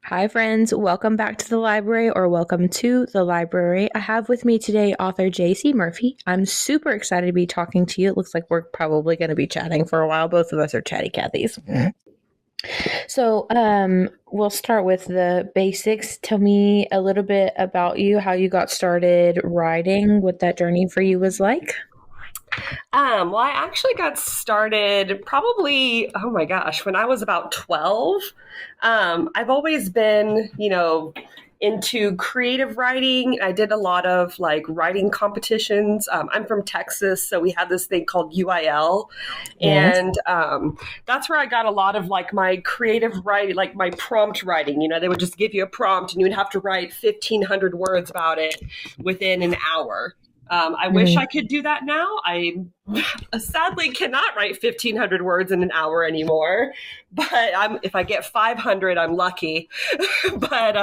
Hi, friends. Welcome back to the library or welcome to the library. I have with me today author JC Murphey. I'm super excited to be talking to you. It looks like we're probably going to be chatting for a while. Both of us are chatty Cathys. So, we'll start with the basics. Tell me a little bit about you, how you got started writing, what that journey for you was like. Well, I actually got started probably, oh my gosh, when I was about 12. I've always been, into creative writing. I did a lot of like writing competitions. I'm from Texas, so we had this thing called UIL. Yes. And that's where I got a lot of like my creative writing, like my prompt writing. They would just give you a prompt and you would have to write 1,500 words about it within an hour. I wish I Mhm. could do that now. I sadly cannot write 1,500 words in an hour anymore. But if I get 500, I'm lucky. But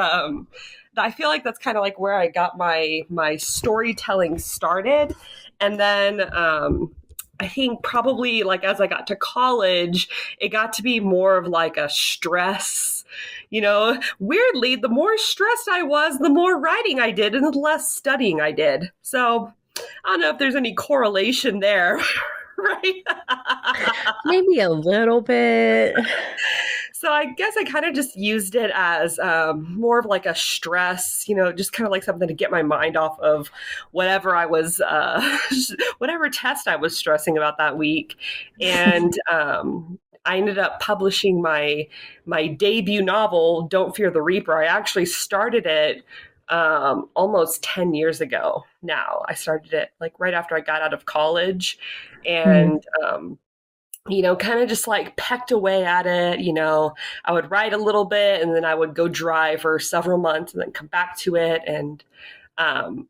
I feel like that's kind of like where I got my storytelling started, and then I think probably like as I got to college, it got to be more of like a stress. Weirdly, the more stressed I was, the more writing I did and the less studying I did. So I don't know if there's any correlation there, right? Maybe a little bit. So I guess I kind of just used it as more of like a stress, just kind of like something to get my mind off of whatever I was, whatever test I was stressing about that week. And I ended up publishing my debut novel, Don't Fear the Reaper. I actually started it almost 10 years ago now. I started it like right after I got out of college. Mhm. And kind of just like pecked away at it. I would write a little bit and then I would go dry for several months and then come back to it. And um,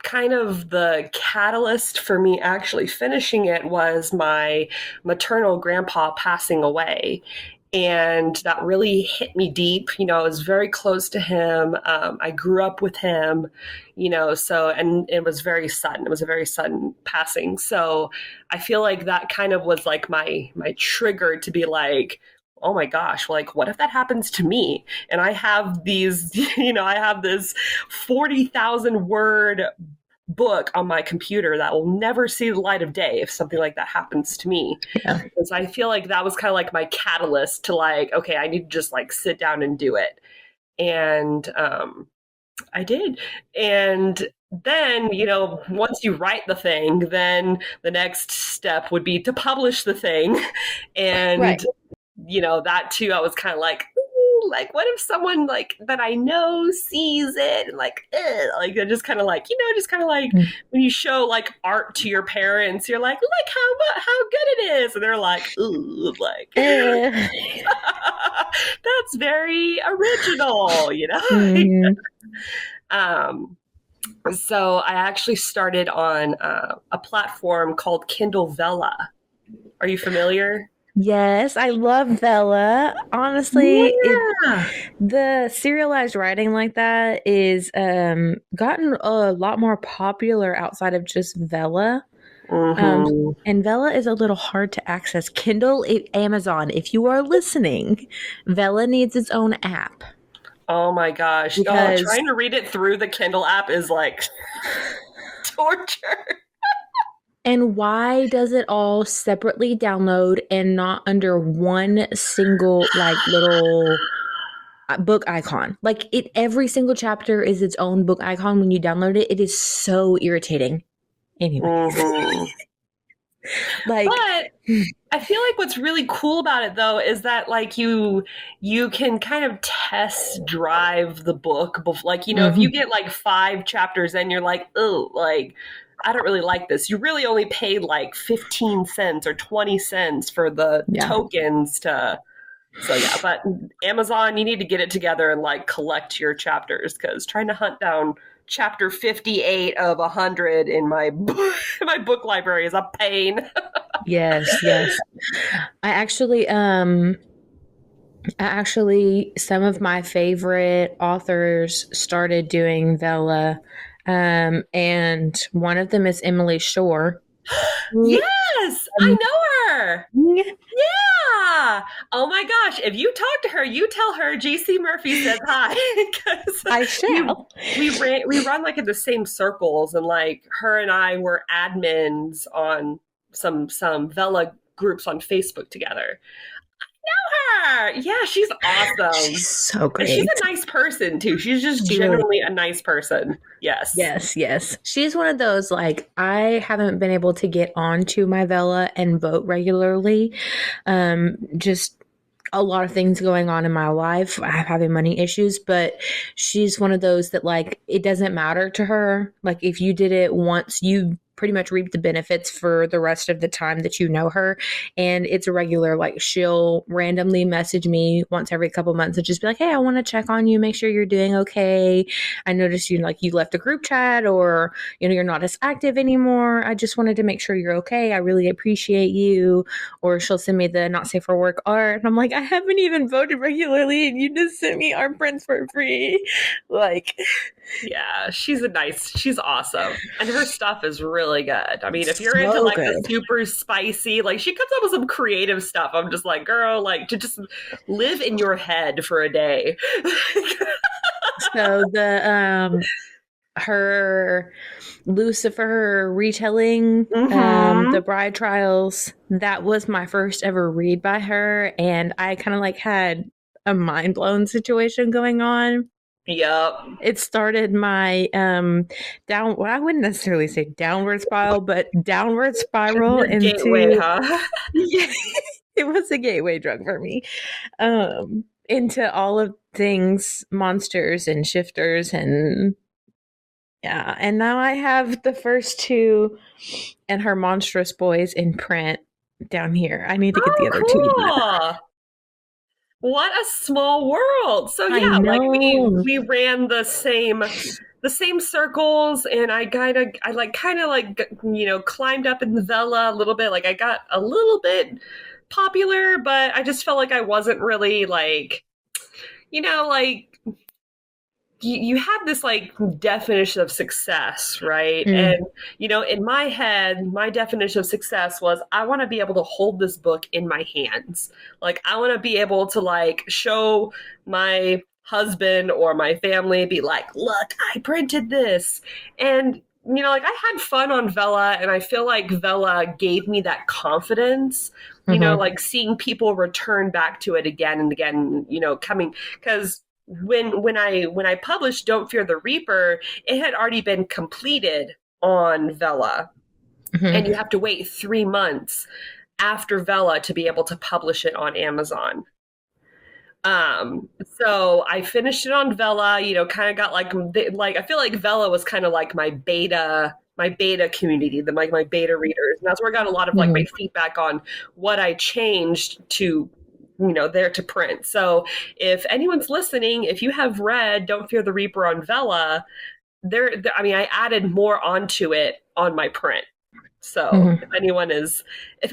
kind of the catalyst for me actually finishing it was my maternal grandpa passing away. And that really hit me deep. I was very close to him. I grew up with him, and it was very sudden. It was a very sudden passing. So I feel like that kind of was like my trigger to be like, oh my gosh, like what if that happens to me? And I have these, I have this 40,000 word book on my computer that will never see the light of day if something like that happens to me. Yeah. Because I feel like that was kind of like my catalyst to like, okay, I need to just like sit down and do it. And I did. And then, once you write the thing, then the next step would be to publish the thing. Right. And that too, I was kind of like, ooh, like, what if someone like that I know sees it and like, like they're just kind of like, just kind of like Mm. when you show like art to your parents, you're like, look how good it is, and they're like, ooh, like Eh. that's very original. Mhm. um, so I actually started on a platform called Kindle Vella. Are you familiar? Yes, I love Bella. Honestly, Yeah. the serialized writing like that is gotten a lot more popular outside of just Vella. Um, Mm-hmm. and Vella is a little hard to access. Amazon, if you are listening, Vella needs its own app Oh my gosh. Oh, because trying to read it through the Kindle app is like torture. and why does it all separately download and not under one single like little book icon? Like every single chapter is its own book icon when you download it. It is so irritating. Anyways, Mm-hmm. like But I feel like what's really cool about it though is that like you can kind of test drive the book like if you mhm, get like 5 chapters and you're like, oh, like I don't really like this. You really only paid like 15 cents or 20 cents for the yeah. tokens to. So yeah, but Amazon, you need to get it together and like collect your chapters, because trying to hunt down chapter 58 of 100 in my my book library is a pain. Yes, yes. I actually some of my favorite authors started doing Vela. And one of them is Emily Shore, who Yes, I um, know her. Yeah. Oh my gosh. If you talk to her, you tell her JC Murphy says hi. Because I we shall. we run like in the same circles, and like her and I were admins on some Vela groups on Facebook together. Her. Yeah, she's awesome. She's so And she's great. a nice person too. She's just She really, generally a nice person. Yes. yes. She's one of those, like, I haven't been able to get onto my Vela and vote regularly. Just a lot of things going on in my life. I'm having money issues, but she's one of those that, like, it doesn't matter to her. Like, if you did it once, you pretty much reap the benefits for the rest of the time that you know her. And it's a regular, like, she'll randomly message me once every couple months and just be like, hey, I want to check on you, make sure you're doing okay. I noticed you, like, you left a group chat, or, you know, you're not as active anymore. I just wanted to make sure you're okay. I really appreciate you. Or she'll send me the not safe for work art. And I'm like, I haven't even voted regularly and you just sent me art prints for free. Like, yeah, she's awesome. And her stuff is really good. I mean, if you're into so like good. the super spicy, like she comes up with some creative stuff. I'm just like, girl, like to just live in your head for a day. So her Lucifer retelling, Mm-hmm. the Bride Trials, that was my first ever read by her, and I kind of like had a mind blown situation going on. Yep. It started my down, well, I wouldn't necessarily say downward spiral, but downward spiral Your gateway, into, huh? yeah, it was a gateway drug for me, into all of things monsters and shifters. And yeah, and now I have the first two and her monstrous boys in print down here. I need to get the other two. Oh, cool. What a small world. So I yeah, like know. we ran the same circles, and I kind of like climbed up in the Vela a little bit. Like I got a little bit popular, but I just felt like I wasn't really like like you have this like definition of success, right? Mm. And in my head, my definition of success was I want to be able to hold this book in my hands. Like I want to be able to like show my husband or my family, be like, look, I printed this. And like I had fun on Vela, and I feel like Vela gave me that confidence, Mm-hmm. like seeing people return back to it again and again, coming, because when I published Don't Fear the Reaper, it had already been completed on Vela, and Mm-hmm. you have to wait 3 months after Vela to be able to publish it on Amazon. So I finished it on Vela, kind of got like I feel like Vela was kind of like my beta community, like my beta readers. And that's where I got a lot of like my Mm-hmm. feedback on what I changed to there to print. So if anyone's listening, if you have read Don't Fear the Reaper on Vela, I mean, I added more onto it on my print. So Mm-hmm. if anyone is, if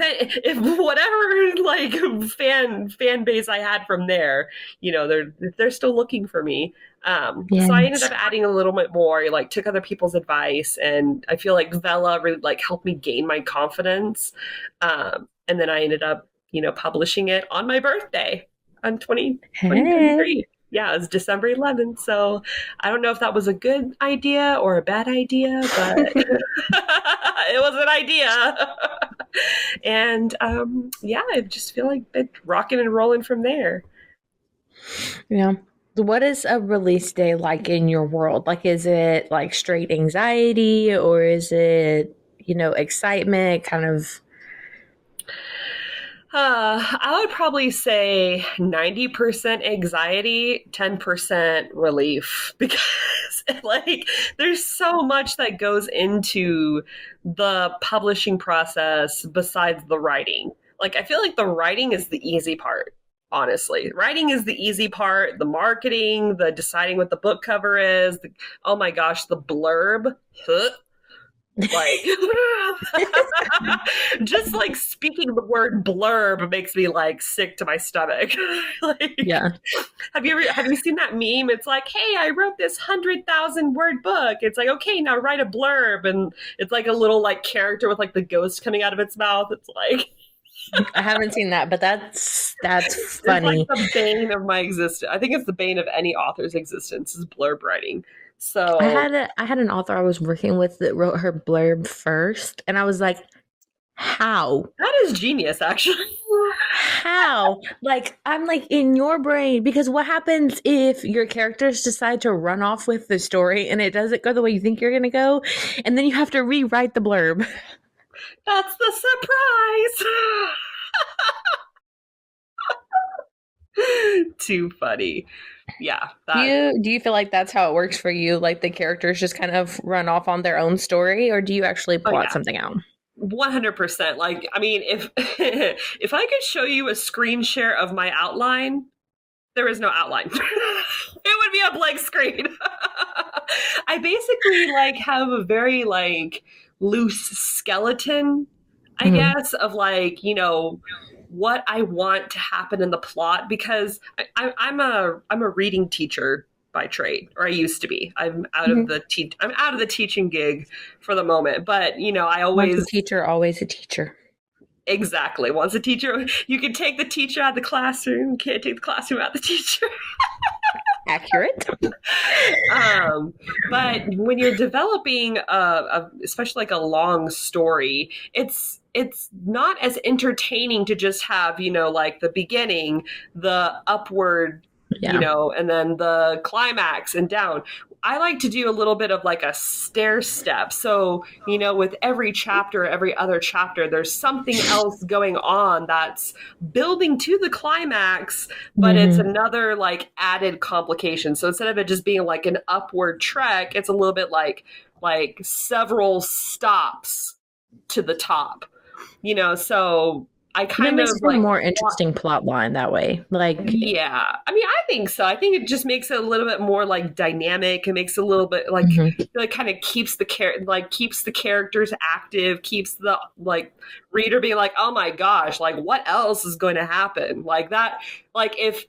whatever like fan base I had from there, they're still looking for me. So I ended Yes. up adding a little bit more, like took other people's advice, and I feel like Vela really like helped me gain my confidence. And then I ended up, publishing it on my birthday on Hey. 2023. Yeah, it was December 11th. So I don't know if that was a good idea or a bad idea, but it was an idea. And yeah, I just feel like been rocking and rolling from there. Yeah. What is a release day like in your world? Like, is it like straight anxiety, or is it, excitement, kind of? I would probably say 90% anxiety, 10% relief, because like there's so much that goes into the publishing process besides the writing. Like I feel like the writing is the easy part. Honestly, writing is the easy part. The marketing, the deciding what the book cover is. Oh my gosh, the blurb. Huh? Like just like speaking the word blurb makes me like sick to my stomach. Like Yeah. have you seen that meme? It's like, hey, I wrote this 100,000 word book. It's like, okay, now write a blurb, and it's like a little like character with like the ghost coming out of its mouth. It's like I haven't seen that, but that's It's like funny. the bane of my existence. I think it's the bane of any author's existence is blurb writing. I So had an author I was working with that wrote her blurb first, and I was like, how? that is genius, actually. How? Like, I'm like, in your brain, because what happens if your characters decide to run off with the story and it doesn't go the way you think you're gonna go, and then you have to rewrite the blurb? That's the surprise. Too funny. Yeah, Do that. you feel like that's how it works for you? Like the characters just kind of run off on their own story, or do you actually Oh plot yeah, something out? 100%. Like, I mean, if if I could show you a screen share of my outline, there is no outline. It would be a blank screen. I basically like have a very like loose skeleton, I Mm-hmm. guess, of like, what I want to happen in the plot because I'm a reading teacher by trade, or I used to be. I'm out of the teaching gig for the moment, but I Once a always. teacher, always a teacher. Exactly. Once a teacher, you can take the teacher out of the classroom, you can't take the classroom out of the teacher. Accurate. um, but when you're developing especially like a long story, it's not as entertaining to just have like the beginning, the upward, Yeah. and then the climax and down. I like to do a little bit of like a stair step. So, with every chapter, every other chapter, there's something else going on that's building to the climax, but it's Mm-hmm. another like added complication. So instead of it just being like an upward trek, it's a little bit like several stops to the top. So I That kind makes of for a like more interesting plot line that way. Like, yeah. I mean, I think so. I think it just makes it a little bit more like dynamic. It makes it a little bit mhm. like kind of keeps the characters active, keeps the like reader being like, "Oh my gosh, like what else is going to happen?" Like that like if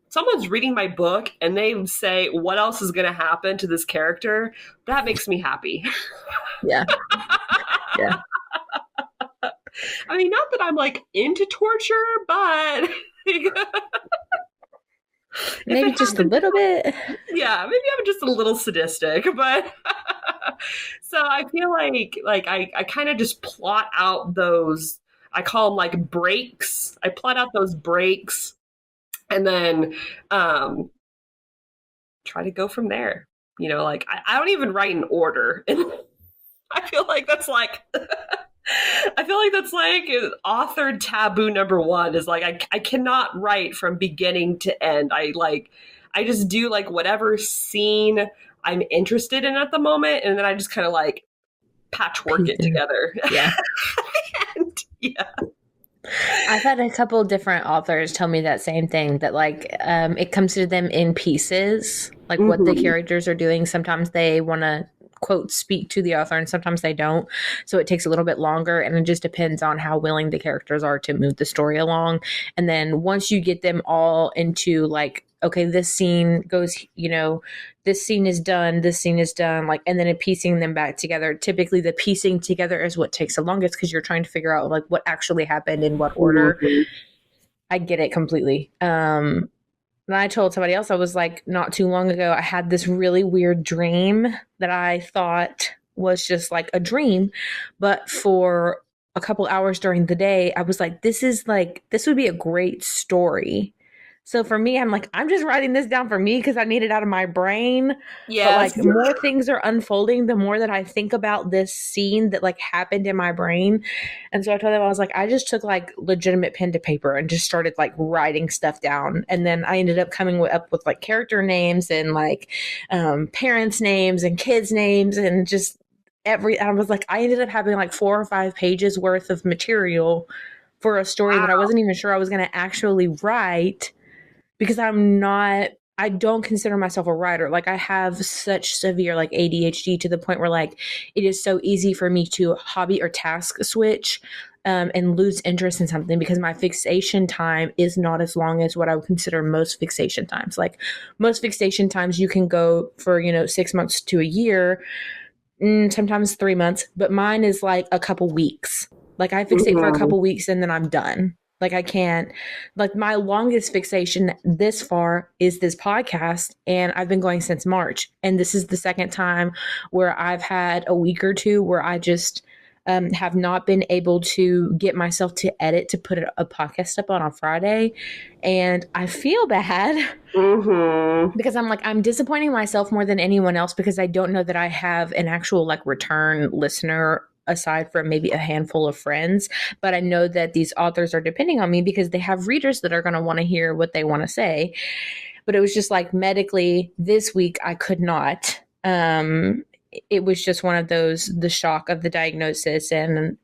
someone's reading my book and they say what else is going to happen to this character, that makes me happy. Yeah. Yeah. I mean, not that I'm like into torture, but if it Maybe just a happens, little bit. yeah, maybe I'm just a little sadistic, but so I feel like I kind of just plot out those. I call them like breaks. I plot out those breaks, and then um, try to go from there. Like I don't even write in order, and I feel like that's like I feel like that's like author taboo number one is like I cannot write from beginning to end. I just do like whatever scene I'm interested in at the moment, and then I just kind of like patchwork it Pieces. together. Yeah. And, yeah. I've had a couple different authors tell me that same thing that like it comes to them in pieces, like what the Mm-hmm. characters are doing. Sometimes they want to quote speak to the author and sometimes they don't. So it takes a little bit longer and it just depends on how willing the characters are to move the story along. And then once you get them all into like okay, this scene goes, this scene is done, this scene is done, like, and then it piecing them back together. Typically, the piecing together is what takes the longest because you're trying to figure out like what actually happened in what order. Mm-hmm. I get it completely. And I told somebody else, I was like, not too long ago, I had this really weird dream that I thought was just like a dream, but for a couple hours during the day, I was like, this would be a great story. So for me, I'm like, I'm just writing this down for me because I need it out of my brain. But Yes. like more things are unfolding, the more that I think about this scene that like happened in my brain. And so I told them, I was like, I just took like legitimate pen to paper and just started like writing stuff down. And then I ended up coming up with like character names and like parents' names and kids' names and just I was like, I ended up having like 4 or 5 pages worth of material for a story that I Wow. wasn't even sure I was going to actually write because I don't consider myself a writer. Like I have such severe like ADHD to the point where like it is so easy for me to hobby or task switch and lose interest in something because my fixation time is not as long as what I would consider most fixation times. Like most fixation times you can go for, 6 months to a year, sometimes 3 months, but mine is like a couple weeks. Like I fixate for a couple weeks and then I'm done. Like I can't, like my longest fixation this far is this podcast, and I've been going since March. And this is the second time where I've had a week or two where I just have not been able to get myself to edit to put a podcast up on Friday. And I feel bad because I'm like, I'm disappointing myself more than anyone else because I don't know that I have an actual like return listener aside from maybe a handful of friends. But I know that these authors are depending on me because they have readers that are going to want to hear what they want to say. But it was just like medically this week, I could not. It was just one of those, the shock of the diagnosis and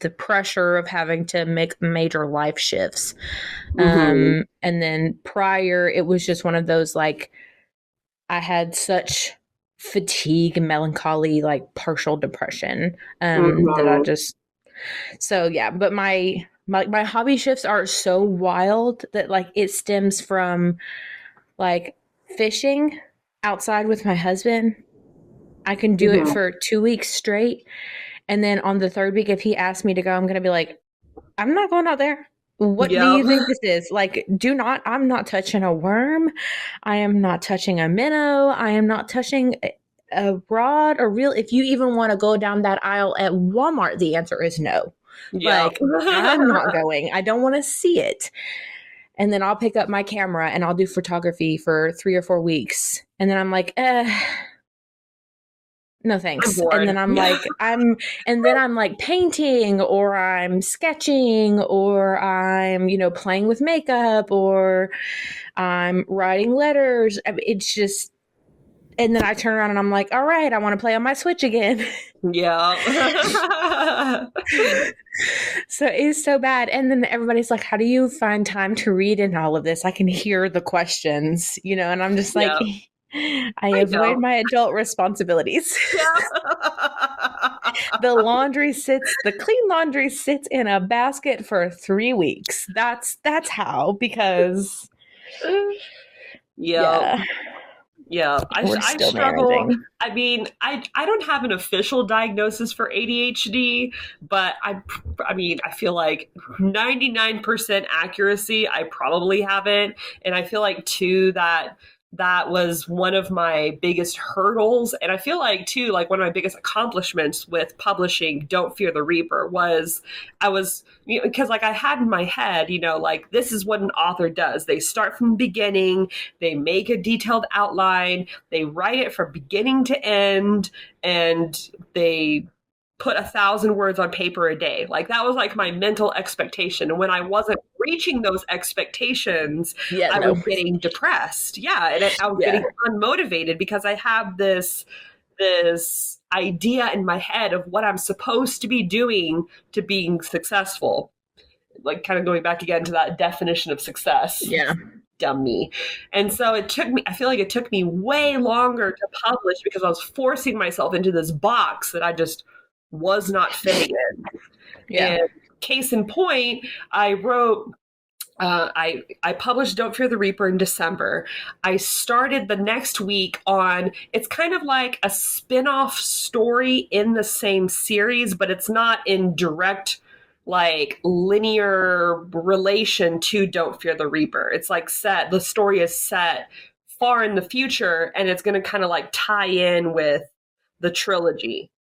the pressure of having to make major life shifts. And then prior, it was just one of those, like, I had such fatigue, melancholy, like partial depression, that I just, so yeah, but my hobby shifts are so wild that like it stems from like fishing outside with my husband. I can do it for 2 weeks straight. And then on the third week, if he asks me to go, I'm going to be like, I'm not going out there. What do you think this is? Like, I'm not touching a worm. I am not touching a minnow. I am not touching a rod or reel. If you even want to go down that aisle at Walmart, the answer is no. Like, I'm not going. I don't want to see it. And then I'll pick up my camera and I'll do photography for 3 or 4 weeks. And then I'm like, no thanks. And then I'm like, I'm like painting or I'm sketching or I'm, playing with makeup or I'm writing letters. It's just, and then I turn around and I'm like, all right, I want to play on my Switch again. Yeah. So it's so bad. And then everybody's like, how do you find time to read in all of this? I can hear the questions, and I'm just like, I avoid my adult responsibilities. The clean laundry sits in a basket for 3 weeks. That's how, because Yeah, I struggle. Managing. I mean, I don't have an official diagnosis for ADHD, but I feel like 99% accuracy, I probably have it. And I feel like too that was one of my biggest hurdles. And I feel like too, like one of my biggest accomplishments with publishing Don't Fear the Reaper was because like I had in my head, like this is what an author does. They start from the beginning, they make a detailed outline, they write it from beginning to end, and they put 1,000 words on paper a day. Like that was like my mental expectation. And when I wasn't reaching those expectations, I was getting depressed. Yeah. And I was getting unmotivated because I have this idea in my head of what I'm supposed to be doing to being successful. Like kind of going back again to that definition of success. Yeah. Dumb me. And so I feel like it took me way longer to publish because I was forcing myself into this box that I just was not fitting in. And case in point, I wrote, I published Don't Fear the Reaper in December. I started the next week on, it's kind of like a spin-off story in the same series, but it's not in direct, like linear relation to Don't Fear the Reaper. It's like the story is set far in the future, and it's going to kind of like tie in with the trilogy,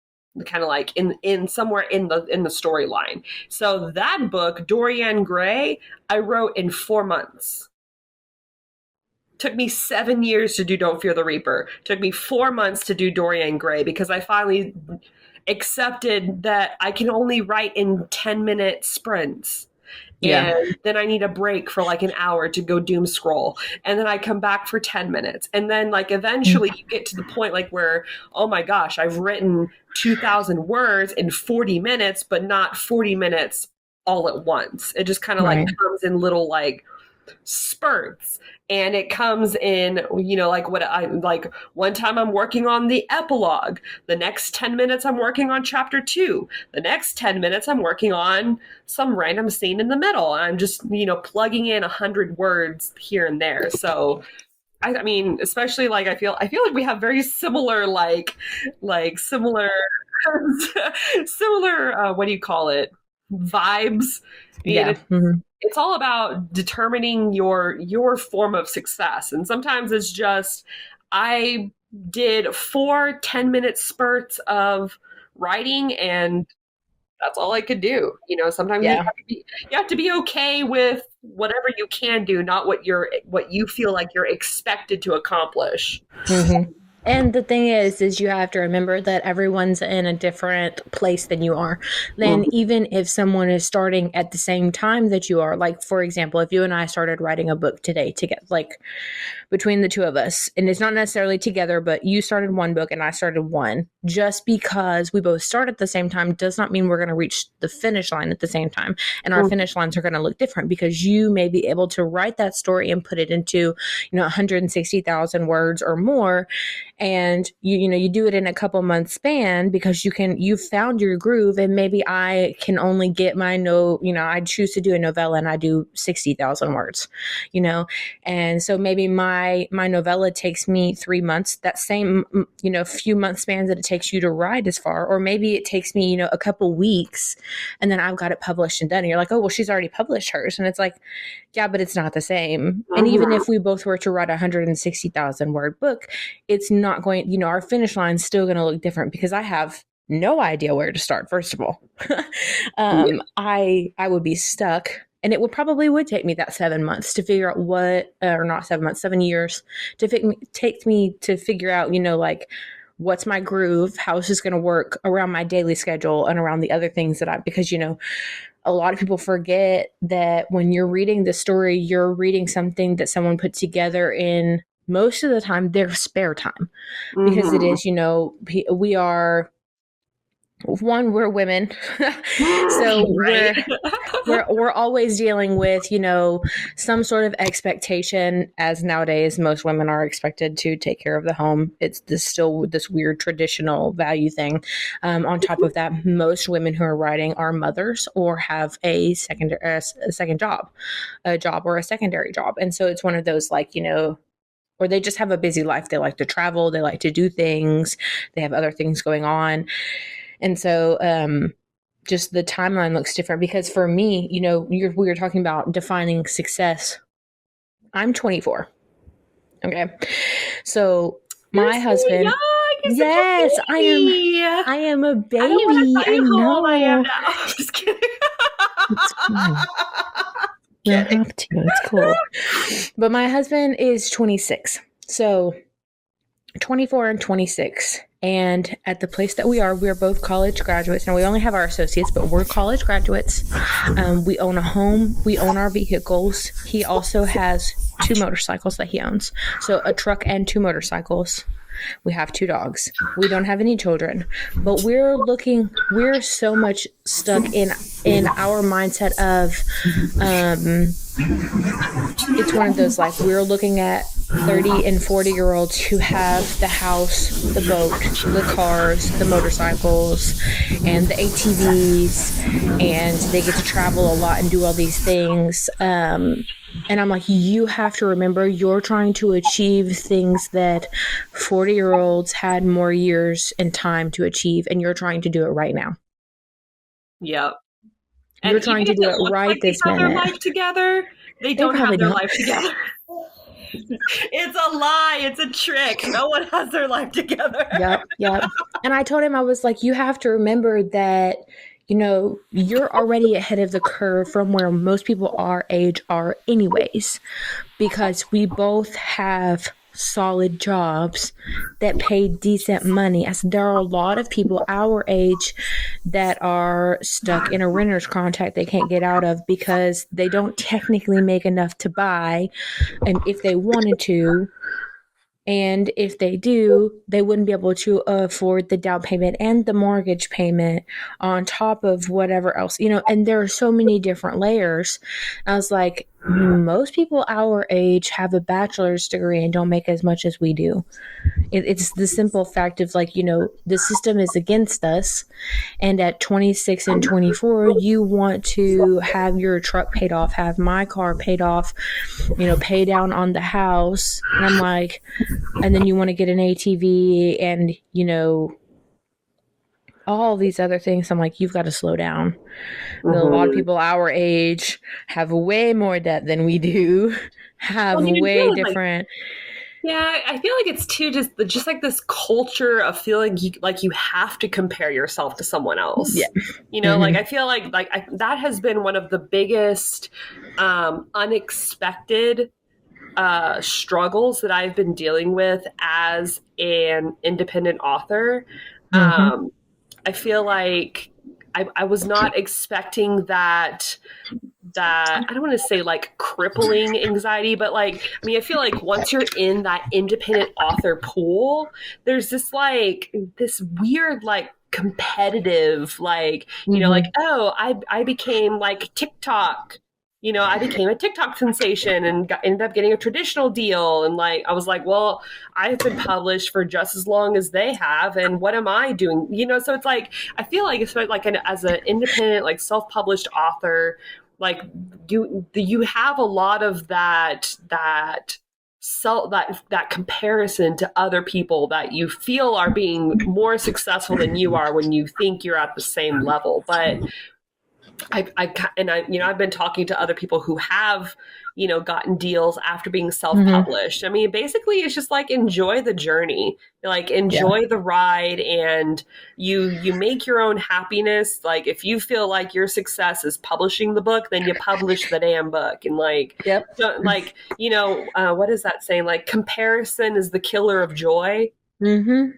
kind of like in somewhere in the storyline. So that book, Dorianne Grey, I wrote in 4 months. Took me 7 years to do Don't Fear the Reaper. Took me 4 months to do Dorianne Grey because I finally accepted that I can only write in 10-minute sprints. And then I need a break for like an hour to go doom scroll. And then I come back for 10 minutes. And then like eventually you get to the point like where, oh my gosh, I've written 2,000 words in 40 minutes, but not 40 minutes all at once. It just kind of like comes in little like spurts. And it comes in, like what like one time I'm working on the epilogue. The next 10 minutes I'm working on chapter 2. The next 10 minutes I'm working on some random scene in the middle. And I'm just, plugging in 100 words here and there. So I mean, especially like I feel like we have very similar similar what do you call it? vibes. Yeah. It's all about determining your form of success. And sometimes it's just, I did 4 10-minute spurts of writing, and that's all I could do. Sometimes Yeah. you have to be okay with whatever you can do, not what you feel like you're expected to accomplish. Mm-hmm. And the thing is you have to remember that everyone's in a different place than you are. Then even if someone is starting at the same time that you are, like, for example, if you and I started writing a book today together, like between the two of us, and it's not necessarily together, but you started one book and I started one, just because we both start at the same time does not mean we're going to reach the finish line at the same time. And our finish lines are going to look different, because you may be able to write that story and put it into, 160,000 words or more. And you do it in a couple months span because you've found your groove. And maybe I can only get I choose to do a novella and I do 60,000 words, and so maybe my novella takes me 3 months, that same, few month spans that it takes you to write as far, or maybe it takes me, a couple weeks, and then I've got it published and done. And you're like, oh, well, she's already published hers. And it's like, yeah, but it's not the same. And even if we both were to write a 160,000 word book, it's not going, our finish line is still going to look different, because I have no idea where to start. First of all, I would be stuck, and it would take me that 7 months to figure out or not 7 months, 7 years take me to figure out, like, what's my groove, how is this going to work around my daily schedule and around the other things because, a lot of people forget that when you're reading the story, you're reading something that someone put together in, most of the time, their spare time, because it is, we are, we're women. So we're always dealing with, some sort of expectation, as nowadays most women are expected to take care of the home. It's still this weird traditional value thing. On top of that, most women who are writing are mothers or have a second job, or a secondary job. And so it's one of those, like, or they just have a busy life. They like to travel. They like to do things. They have other things going on. And so just the timeline looks different, because for me, we were talking about defining success. I'm 24. Okay. So my husband, yes, I am a baby. I know. Old I am now. I'm just kidding. It's fine. You don't have to. It's cool. But my husband is 26. So 24 and 26. And at the place that we are both college graduates. Now, we only have our associates, but we're college graduates. We own a home. We own our vehicles. He also has 2 motorcycles that he owns. So a truck and 2 motorcycles. We have 2 dogs. We don't have any children, but we're so much stuck in our mindset of, it's one of those, like, we're looking at 30 and 40-year-olds who have the house, the boat, the cars, the motorcycles, and the ATVs, and they get to travel a lot and do all these things. And I'm like, you have to remember, you're trying to achieve things that 40-year-olds had more years and time to achieve, and you're trying to do it right now. Yep. You're trying to do it right this minute. They have their life together. They don't have their life together. It's a lie. It's a trick. No one has their life together. Yep. And I told him, I was like, you have to remember that, you're already ahead of the curve from where most people our age are anyways, because we both have solid jobs that pay decent money. As there are a lot of people our age that are stuck in a renter's contract they can't get out of because they don't technically make enough to buy, and if they wanted to, and if they do, they wouldn't be able to afford the down payment and the mortgage payment on top of whatever else, and there are so many different layers. I was like, most people our age have a bachelor's degree and don't make as much as we do. It's the simple fact of, like, the system is against us. And at 26 and 24, you want to have your truck paid off, have my car paid off, pay down on the house. And I'm like, and then you want to get an ATV and, all these other things. I'm like, you've got to slow down. A lot of Mm-hmm. people our age have way more debt than we do, have Well, you way feel like, different. yeah, I feel like it's too just like this culture of feeling like you have to compare yourself to someone Yeah. else. Like Hmm. I feel like that has been one of the biggest unexpected struggles that I've been dealing with as an independent author. Hmm. Um, I feel like I was not expecting that I don't want to say like crippling anxiety, but like, I mean, I feel like once you're in that independent author pool, there's this weird, like, competitive, like, like, Hmm. oh, I became like TikTok. I became a TikTok sensation and ended up getting a traditional deal. And like, I was like, well, I've been published for just as long as they have. And what am I doing? So it's like, I feel like it's like as an independent, like self-published author, like you have a lot of that comparison to other people that you feel are being more successful than you are when you think you're at the same level. But I've been talking to other people who have, gotten deals after being Hmm. self-published. I mean, basically it's just like enjoy the journey, like Yeah. enjoy the ride, and you make your own happiness. Like if you feel like your success is publishing the book, then you publish the damn book. And like, Yep. like, what is that saying? Like comparison is the killer of joy. Hmm.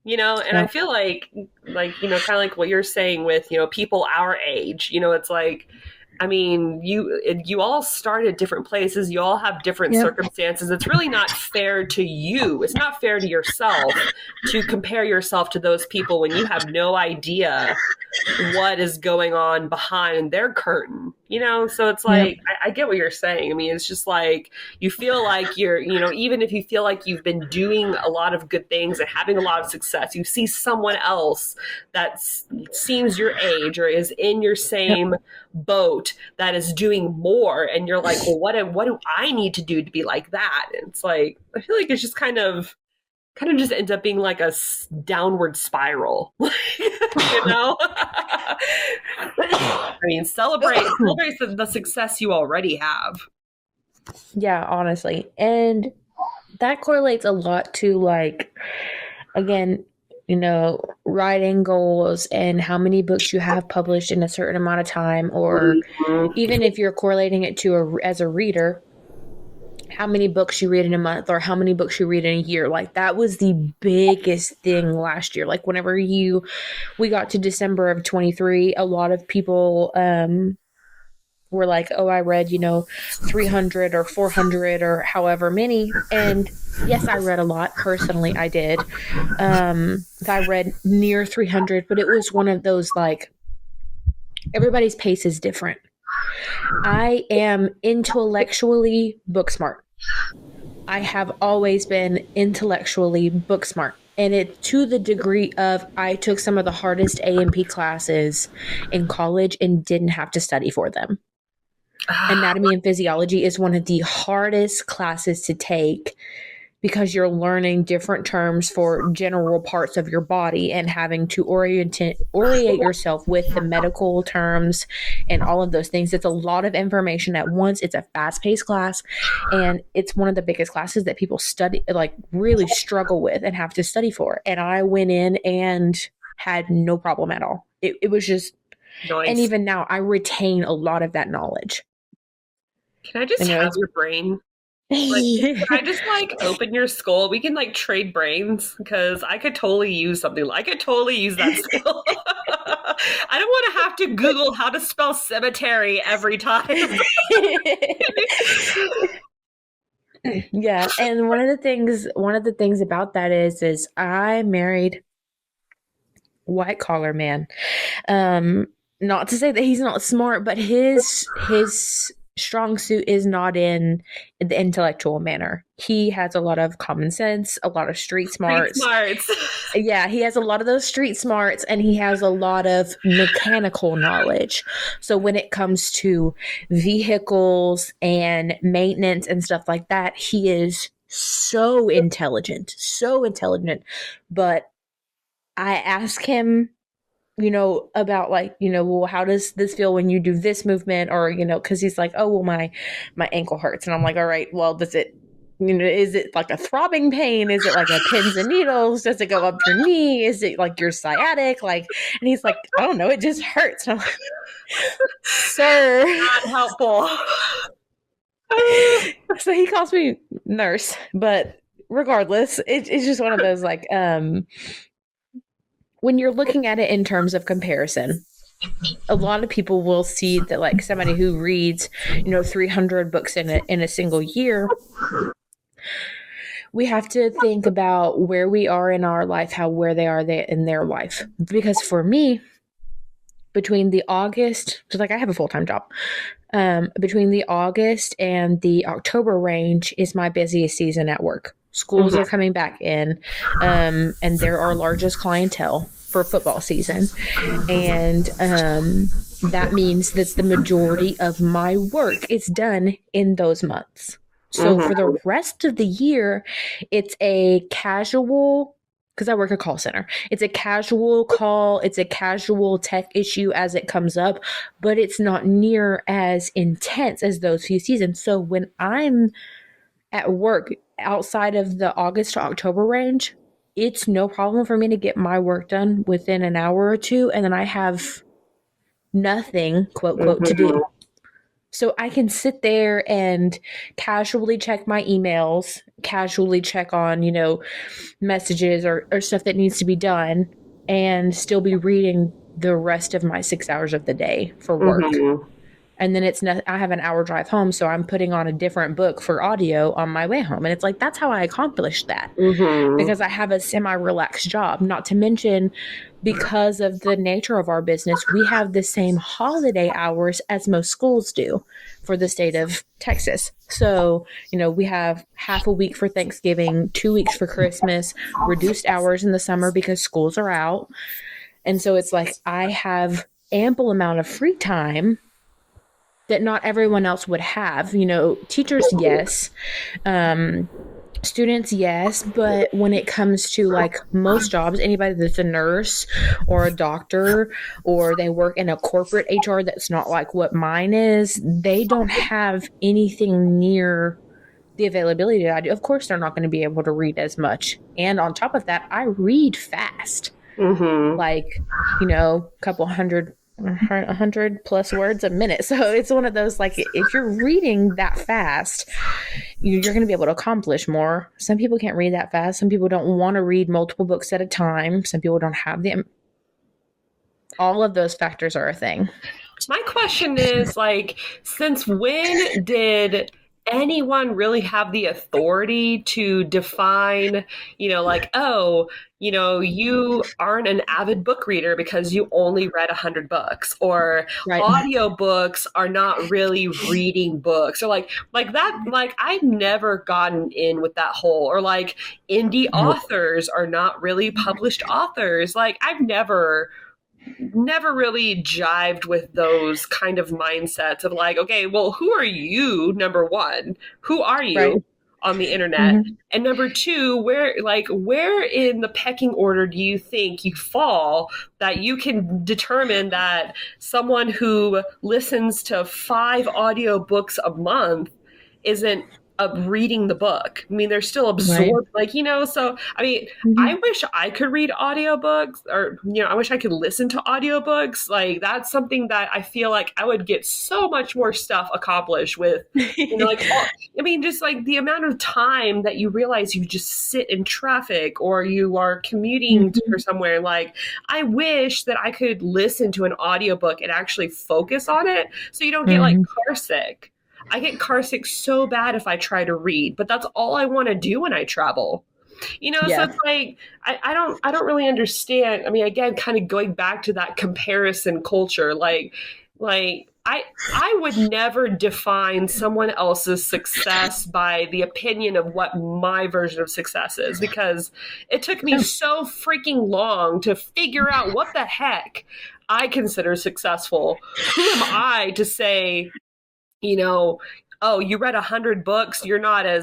And I Yep. feel like kind of like what you're saying with people our age. It's like, I mean, you all start at different places, you all have different Yep. circumstances. It's really not fair to you, it's not fair to yourself to compare yourself to those people when you have no idea what is going on behind their curtain. So it's Yep. like, I get what you're saying. I mean, it's just like you feel like even if you feel like you've been doing a lot of good things and having a lot of success, you see someone else that seems your age or is in your Yep. same boat that is doing more, and you're like, well, what do I need to do to be like that? And it's like, I feel like it's just kind of just ends up being like a downward spiral. I mean, celebrate the success you already have. Yeah, honestly. And that correlates a lot to, like, again, writing goals and how many books you have published in a certain amount of time, or Mhm. even if you're correlating it to as a reader, how many books you read in a month or how many books you read in a year. Like that was the biggest thing last year. Like whenever we got to December of 23, a lot of people were like, oh, I read, 300 or 400 or however many. And yes, I read a lot. Personally, I did. I read near 300, but it was one of those, like, everybody's pace is different. I am intellectually book smart. I have always been intellectually book smart. And it to the degree of I took some of the hardest A&P classes in college and didn't have to study for them. Anatomy and physiology is one of the hardest classes to take because you're learning different terms for general parts of your body and having to orient yourself with the medical terms and all of those things. It's a lot of information at once. It's a fast-paced class, and it's one of the biggest classes that people study, like really struggle with and have to study for. And I went in and had no problem at all. It was just, and Nice. even now I retain a lot of that knowledge. Can I just And have it's your brain? Like, can I just like open your skull? We can like trade brains because I could totally use something. I could totally use that skill. I don't want to have to Google how to spell cemetery every time. Yeah, and one of the things about that is I married white collar man. Um, Not to say that he's not smart, but his strong suit is not in the intellectual manner. He has a lot of common sense, a lot of street Street smarts. smarts. Yeah, he has a lot of those street smarts, and he has a lot of mechanical knowledge. So when it comes to vehicles and maintenance and stuff like that, he is so intelligent, so intelligent. But I ask him about like, well, how does this feel when you do this movement? Or, because he's like, oh, well, my ankle hurts. And I'm like, all right, well, does it, is it like a throbbing pain? Is it like a pins and needles? Does it go up your knee? Is it like your sciatic? Like, and he's like, I don't know, it just hurts. And I'm like, sir. Not helpful. So he calls me nurse, but regardless, it's just one of those like, when you're looking at it in terms of comparison, a lot of people will see that like somebody who reads, 300 books in a single year, we have to think about where we are in our life, where they are in their life. Because for me, between the August, so like I have a full-time job, between the August and the October range is my busiest season at work. Schools are coming back in, and they're our largest clientele for football season. And that means that the majority of my work is done in those months. So for the rest of the year, it's a casual, because I work a call center, it's a casual call, it's a casual tech issue as it comes up, but it's not near as intense as those few seasons. So when I'm at work outside of the August to October range, it's no problem for me to get my work done within an hour or two, and then I have nothing, quote, quote, to do. So I can sit there and casually check my emails, casually check on, messages or stuff that needs to be done, and still be reading the rest of my 6 hours of the day for work. And then I have an hour drive home, so I'm putting on a different book for audio on my way home. And it's like, that's how I accomplished that, because I have a semi-relaxed job. Not to mention, because of the nature of our business, we have the same holiday hours as most schools do for the state of Texas. So, we have half a week for Thanksgiving, 2 weeks for Christmas, reduced hours in the summer because schools are out. And so it's like I have ample amount of free time that not everyone else would have. Teachers, yes. Students, yes. But when it comes to like most jobs, anybody that's a nurse or a doctor, or they work in a corporate HR that's not like what mine is, they don't have anything near the availability that I do. Of course, they're not going to be able to read as much. And on top of that, I read fast. Like, a couple 100 plus words a minute. So it's one of those, like, if you're reading that fast, you're going to be able to accomplish more. Some people can't read that fast. Some people don't want to read multiple books at a time. Some people don't have all of those factors are a thing. My question is, like, since when did anyone really have the authority to define, like, oh, you aren't an avid book reader because you only read 100 books, or audiobooks are not really reading books, or like that. Like, I've never gotten in with that whole, or like indie authors are not really published authors. Like, I've never really jived with those kind of mindsets of like, okay, well, who are you? Number one, who are you on the internet? And number two, where in the pecking order do you think you fall that you can determine that someone who listens to 5 audiobooks a month isn't reading the book? I mean, they're still absorbed, so I mean, I wish I could read audiobooks, or I wish I could listen to audiobooks. Like, that's something that I feel like I would get so much more stuff accomplished with. I mean, just like the amount of time that you realize you just sit in traffic, or you are commuting to somewhere. Like, I wish that I could listen to an audiobook and actually focus on it, so you don't get like car sick. I get car sick so bad if I try to read, but that's all I want to do when I travel. So it's like, I don't really understand. I mean, again, kind of going back to that comparison culture, like I would never define someone else's success by the opinion of what my version of success is, because it took me so freaking long to figure out what the heck I consider successful. Who am I to say, oh, you read 100 books, you're not a,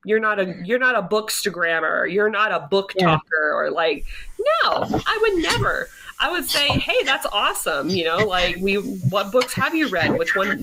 you're not a bookstagrammer, you're not a book Yeah. talker, or like, no, I would never. I would say, hey, that's awesome. Like what books have you read? Which one?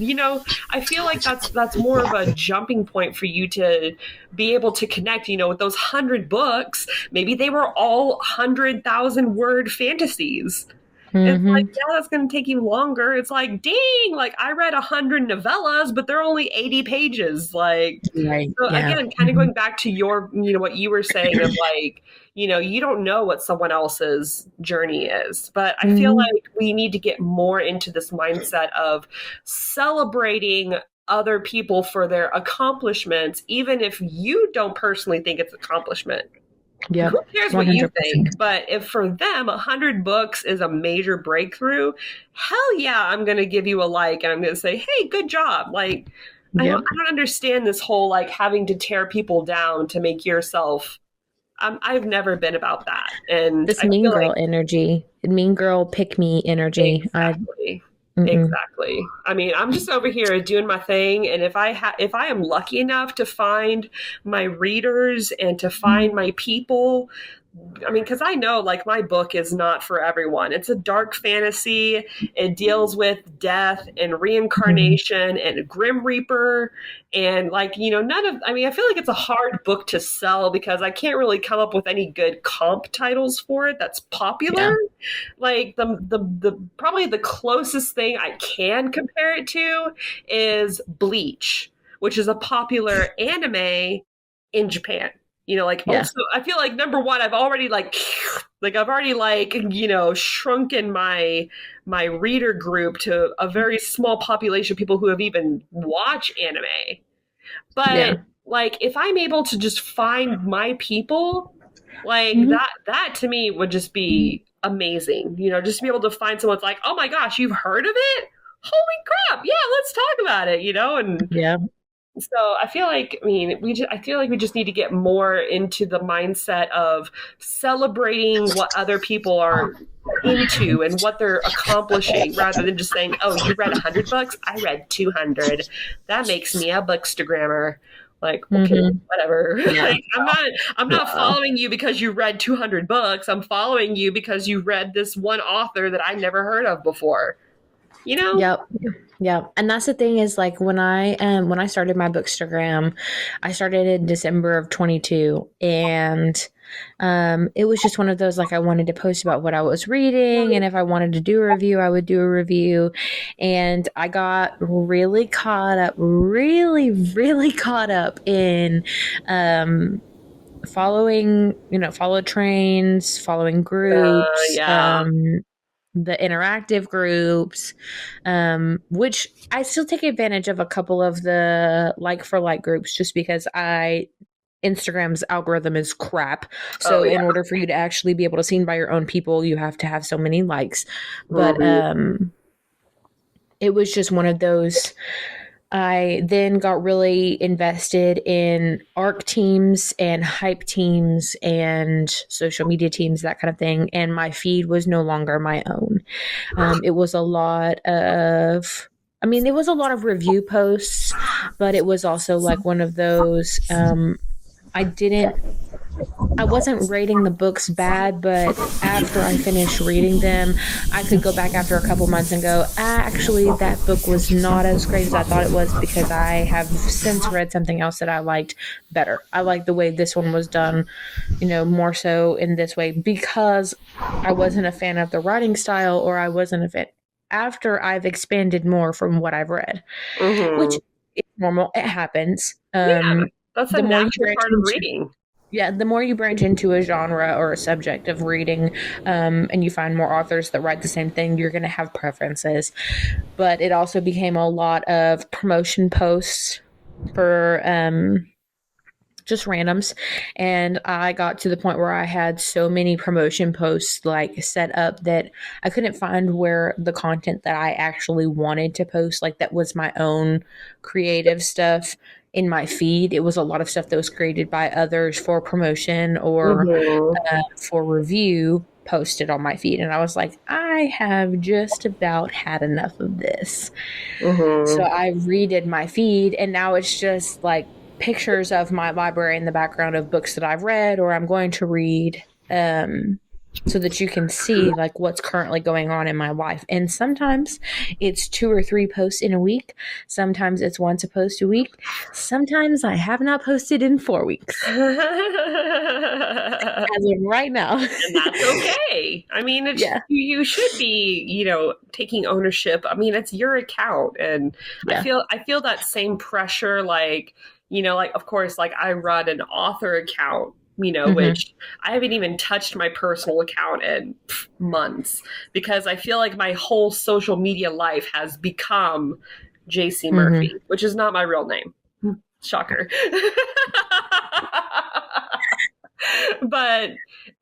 I feel like that's more of a jumping point for you to be able to connect. With those 100 books, maybe they were all 100,000 word fantasies. It's like, Mm-hmm. yeah, that's going to take you longer. It's like, dang, like I read 100 novellas, but they're only 80 pages. Like, Right. so Yeah. again, kind of going back to your, what you were saying of like, you don't know what someone else's journey is. But I feel Mm-hmm. like we need to get more into this mindset of celebrating other people for their accomplishments, even if you don't personally think it's an accomplishment. Yep. Who cares what you 100%. think? But if for them 100 books is a major breakthrough, hell yeah, I'm going to give you a like, and I'm going to say, hey, good job. Like, Yep. I don't understand this whole like having to tear people down to make yourself. I've never been about that, and This I mean feel like girl energy, mean girl pick me energy. exactly. Mm-mm. Exactly. I mean, I'm just over here doing my thing, and if I am lucky enough to find my readers and to find my people, I mean, because I know like my book is not for everyone. It's a dark fantasy. It deals with death and Mhm. reincarnation and a Grim Reaper. And like, I mean, I feel like it's a hard book to sell because I can't really come up with any good comp titles for it that's popular. Yeah. Like the probably the closest thing I can compare it to is Bleach, which is a popular anime in Japan. Like, Yeah. also I feel like number one, I've already I've already shrunken my reader group to a very small population of people who have even watched anime. But Yeah. like if I'm able to just find my people, like Mhm. that to me would just be amazing. Just to be able to find someone's like, oh my gosh, you've heard of it? Holy crap! Yeah, let's talk about it. And Yeah. so I feel like, I mean, I feel like we just need to get more into the mindset of celebrating what other people are into and what they're accomplishing, rather than just saying, "Oh, you read 100 books? I read 200. That makes me a bookstagrammer." Like, okay, Hmm. whatever. Yeah. Like, I'm not following you because you read 200 books. I'm following you because you read this one author that I never heard of before. You know? Yep. Yeah. And that's the thing is like when I started my bookstagram, I started in December of 22, and it was just one of those like I wanted to post about what I was reading, and if I wanted to do a review, I would do a review. And I got really caught up in following, follow trains, following groups, Yeah. the interactive groups, which I still take advantage of a couple of the like for like groups just because Instagram's algorithm is crap. Oh So yeah. in order for you to actually be able to seen by your own people, you have to have so many likes. But Mhm. it was just one of those. I then got really invested in ARC teams and hype teams and social media teams, that kind of thing. And my feed was no longer my own. It was a lot of, it was a lot of review posts, but it was also like one of those, I didn't I wasn't rating the books bad, but after I finished reading them, I could go back after a couple months and go, actually, that book was not as great as I thought it was because I have since read something else that I liked better. I like the way this one was done, more so in this way because I wasn't a fan of the writing style or I wasn't a fan after I've expanded more from what I've read, which Mhm. is normal. It happens. Yeah, that's a The more you natural branch part of into reading. yeah, the more you branch into a genre or a subject of reading, and you find more authors that write the same thing, you're going to have preferences. But it also became a lot of promotion posts for just randoms. And I got to the point where I had so many promotion posts like set up that I couldn't find where the content that I actually wanted to post, like that was my own creative stuff in my feed. It was a lot of stuff that was created by others for promotion or Mhm. for review posted on my feed. And I was like, I have just about had enough of this. So Mhm. I redid my feed, and now it's just like pictures of my library in the background of books that I've read or I'm going to read, so that you can see like what's currently going on in my life. And sometimes it's 2 or 3 posts in a week. Sometimes it's once a post a week. Sometimes I have not posted in 4 weeks. As of right now. And that's okay. I mean, you should be, taking ownership. I mean, it's your account. And I feel that same pressure, like, of course, like I run an author account, which I haven't even touched my personal account in months because I feel like my whole social media life has become JC Murphey, which is not my real name. Shocker. But,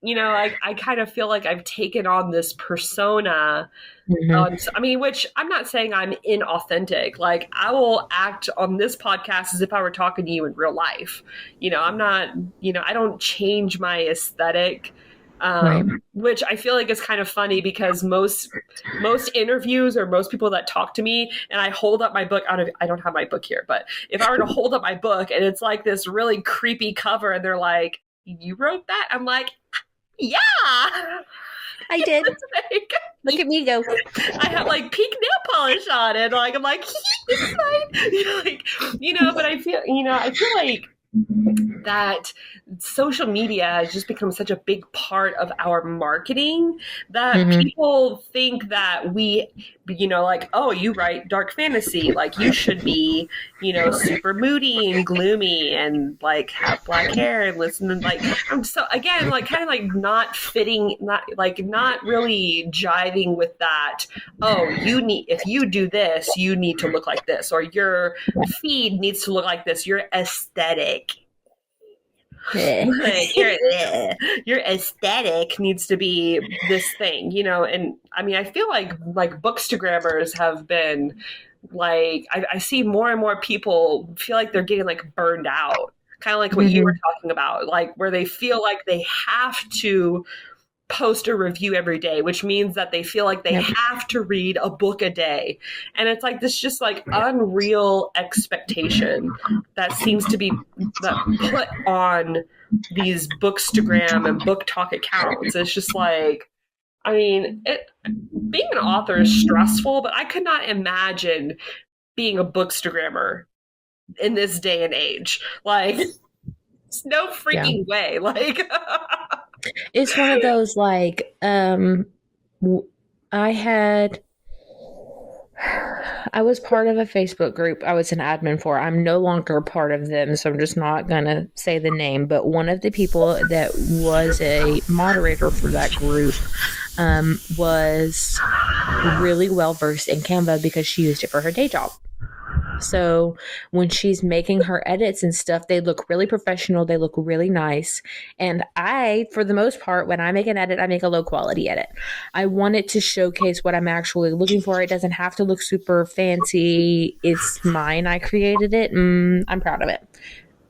I kind of feel like I've taken on this persona. Which I'm not saying I'm inauthentic. Like, I will act on this podcast as if I were talking to you in real life. I'm not, I don't change my aesthetic. Which I feel like is kind of funny because most interviews or most people that talk to me and I hold up my book, I don't have my book here, but if I were to hold up my book and it's like this really creepy cover and they're like, you wrote that? I'm like, yeah, I did. Look at me go. I have like pink nail polish on it. Like, I'm like, this is mine. But I feel like that social media has just become such a big part of our marketing that people think that we, like, oh, you write dark fantasy, like you should be, super moody and gloomy and like have black hair and listen and like, I'm so again, like kind of like not fitting, not really jiving with that. Oh, if you do this, you need to look like this, or your feed needs to look like this, your aesthetic. Your aesthetic needs to be this thing, and I mean, I feel like bookstagrammers have been like, I see more and more people feel like they're getting like burned out, kind of like what you were talking about, like where they feel like they have to post a review every day, which means that they feel like they have to read a book a day. And it's like this just like unreal expectation that seems to be put on these Bookstagram and Book Talk accounts. It's just like, I mean, being an author is stressful, but I could not imagine being a Bookstagrammer in this day and age. Like, it's no freaking way. Like, it's one of those like, I was part of a Facebook group I was an admin for. I'm no longer part of them, so I'm just not going to say the name. But one of the people that was a moderator for that group was really well versed in Canva because she used it for her day job. So when she's making her edits and stuff, they look really professional. They look really nice. And I, for the most part, when I make an edit, I make a low quality edit. I want it to showcase what I'm actually looking for. It doesn't have to look super fancy. It's mine. I created it. I'm proud of it.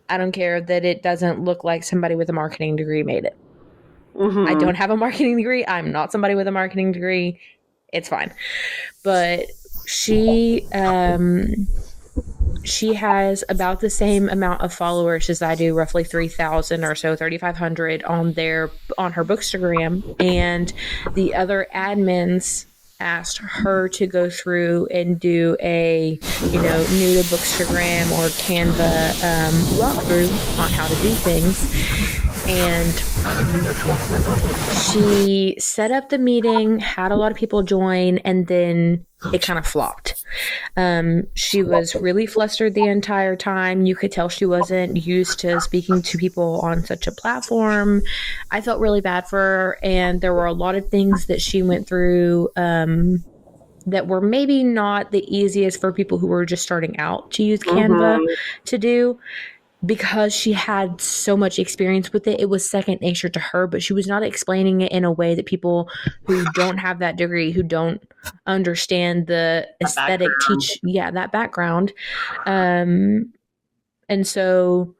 I don't care that it doesn't look like somebody with a marketing degree made it. I don't have a marketing degree. I'm not somebody with a marketing degree. It's fine. But she has about the same amount of followers as I do, roughly 3,000 or so, 3,500 on her Bookstagram. And the other admins asked her to go through and do a, new to Bookstagram or Canva walkthrough on how to do things. And she set up the meeting, had a lot of people join, and then it kind of flopped. She was really flustered the entire time. You could tell she wasn't used to speaking to people on such a platform. I felt really bad for her, and there were a lot of things that she went through that were maybe not the easiest for people who were just starting out to use Canva to do. Because she had so much experience with it, it was second nature to her, but she was not explaining it in a way that people who don't have that degree, who don't understand the aesthetic that background. And so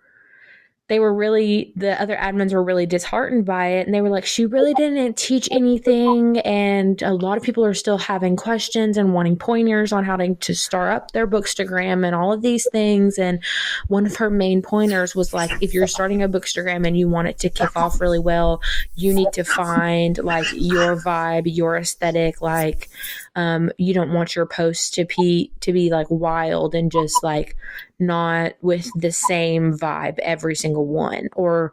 the other admins were really disheartened by it, and they were like, she really didn't teach anything, and a lot of people are still having questions and wanting pointers on how to start up their bookstagram and all of these things. And one of her main pointers was like, if you're starting a bookstagram and you want it to kick off really well, you need to find like your vibe, your aesthetic. Like you don't want your posts to be like wild and just like not with the same vibe every single one, or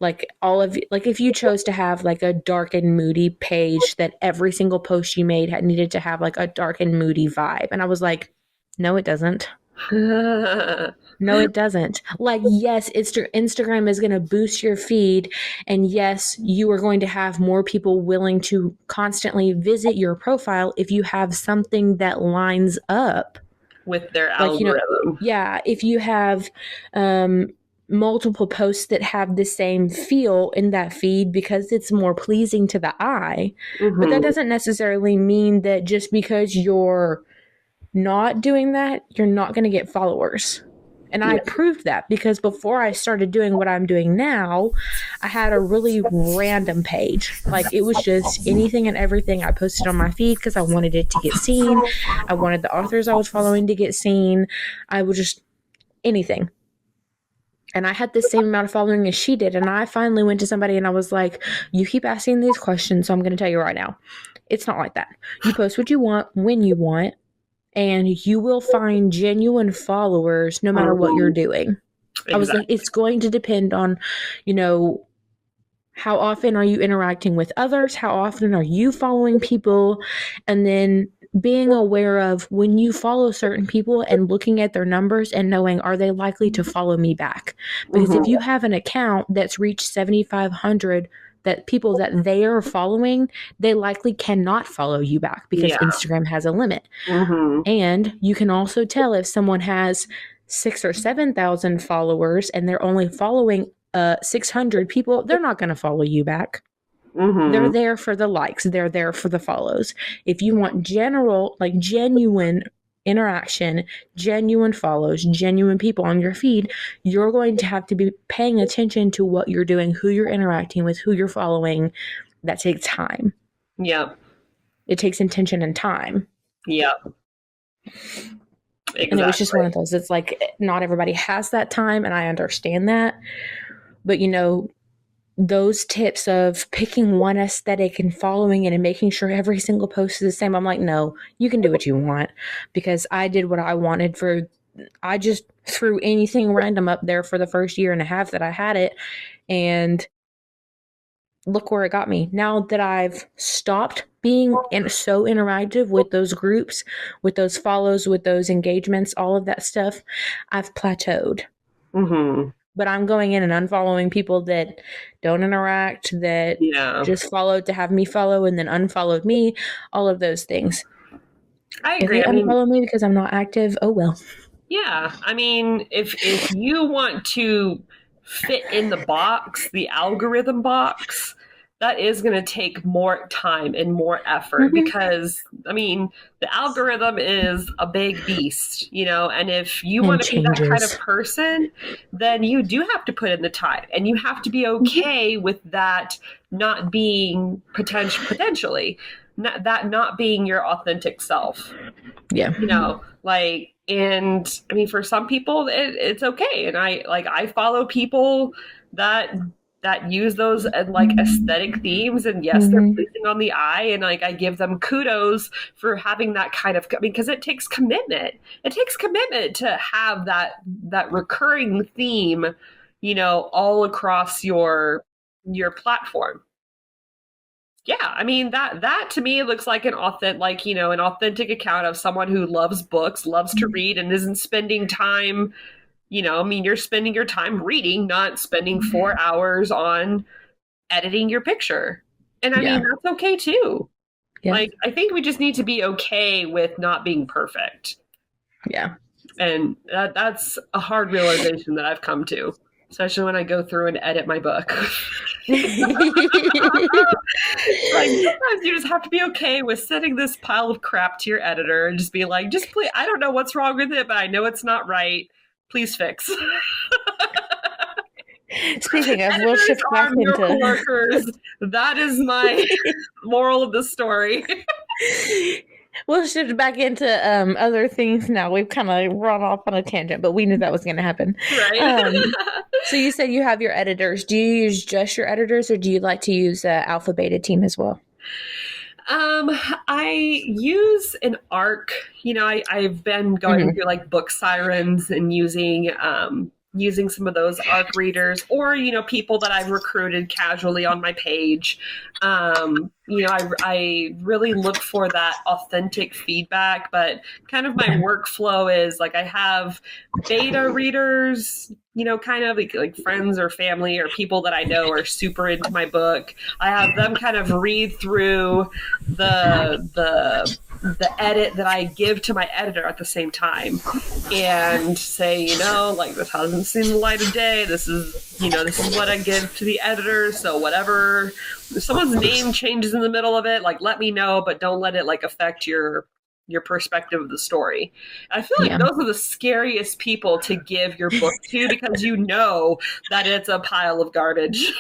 like like if you chose to have like a dark and moody page, that every single post you made needed to have like a dark and moody vibe. And I was like, no, it doesn't. No, it doesn't. Like, yes, Instagram is going to boost your feed, and yes, you are going to have more people willing to constantly visit your profile if you have something that lines up with their like, algorithm. If you have multiple posts that have the same feel in that feed because it's more pleasing to the eye. But that doesn't necessarily mean that just because you're not doing that, you're not going to get followers. And I proved that, because before I started doing what I'm doing now, I had a really random page. Like, it was just anything and everything I posted on my feed because I wanted it to get seen. I wanted the authors I was following to get seen. I would just anything. And I had the same amount of following as she did. And I finally went to somebody and I was like, you keep asking these questions, so I'm going to tell you right now. It's not like that. You post what you want when you want, and you will find genuine followers no matter what you're doing. Exactly. I was like, it's going to depend on, how often are you interacting with others? How often are you following people? And then being aware of when you follow certain people and looking at their numbers and knowing, are they likely to follow me back? Because if you have an account that's reached 7,500 that people that they are following, they likely cannot follow you back because Instagram has a limit. And you can also tell if someone has 6,000 or 7,000 followers and they're only following 600 people, they're not going to follow you back. They're there for the likes. They're there for the follows. If you want genuine interaction, genuine follows, genuine people on your feed, you're going to have to be paying attention to what you're doing, who you're interacting with, who you're following. That takes time. Yep. It takes intention and time. Yep. Exactly. And it was just one of those. It's like, not everybody has that time, and I understand that. But, those tips of picking one aesthetic and following it and making sure every single post is the same, I'm like, no, you can do what you want, because I did what I wanted I just threw anything random up there for the first year and a half that I had it, and look where it got me. Now that I've stopped being so interactive with those groups, with those follows, with those engagements, all of that stuff, I've plateaued. But I'm going in and unfollowing people that don't interact, that just followed to have me follow and then unfollowed me, all of those things. I agree. If they unfollow me because I'm not active, oh well. Yeah. I mean, if you want to fit in the box, the algorithm box, that is going to take more time and more effort, because, the algorithm is a big beast, and if you want to be that kind of person, then you do have to put in the time, and you have to be okay with that not being potentially, not being your authentic self. Yeah. And for some people it's okay. And I follow people that use those aesthetic themes, and yes, they're pleasing on the eye, and I give them kudos for having that kind of, because it takes commitment. It takes commitment to have that recurring theme, all across your platform. Yeah, that to me looks like an authentic account of someone who loves books, loves to read, and isn't spending time. You're spending your time reading, not spending 4 hours on editing your picture. And that's okay too. Yeah. I think we just need to be okay with not being perfect. Yeah. And that's a hard realization that I've come to, especially when I go through and edit my book. Sometimes you just have to be okay with sending this pile of crap to your editor and just be like, just please, I don't know what's wrong with it, but I know it's not right. Please fix. Speaking of, we'll Editors shift back are miracle into workers. That is my moral of the story. we'll shift back into other things now. We've kind of run off on a tangent, but we knew that was going to happen. Right. So you said you have your editors. Do you use just your editors, or do you like to use the Alpha Beta team as well? I use an ARC. I've been going through like Book Sirens and using some of those ARC readers, or people that I've recruited casually on my page. I really look for that authentic feedback, but kind of my workflow is like I have beta readers, kind of like friends or family or people that I know are super into my book. I have them kind of read through the edit that I give to my editor at the same time and say, like this hasn't seen the light of day. This is what I give to the editor. So whatever, if someone's name changes in the middle of it, like let me know, but don't let it like affect your perspective of the story. I feel like those are the scariest people to give your book to, because that it's a pile of garbage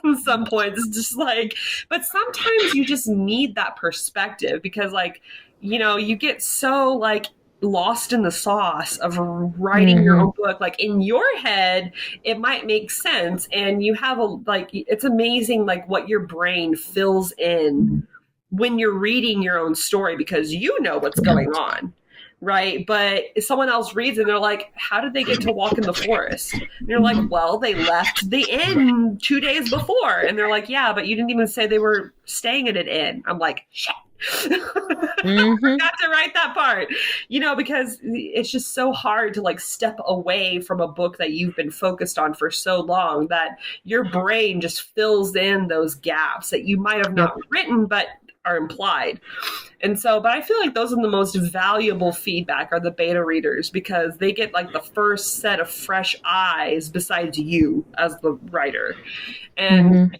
at some points. It's just like, but sometimes you just need that perspective, because like, you get so like lost in the sauce of writing your own book. Like in your head, it might make sense, and you have it's amazing like what your brain fills in when you're reading your own story, because you know what's going on, right? But if someone else reads and they're like, how did they get to walk in the forest? And you're like, well, they left the inn 2 days before. And they're like, yeah, but you didn't even say they were staying at an inn. I'm like, shit. I forgot to write that part, because it's just so hard to like step away from a book that you've been focused on for so long that your brain just fills in those gaps that you might have not written, but are implied. And so, but I feel like those are the most valuable feedback are the beta readers, because they get like the first set of fresh eyes besides you as the writer. And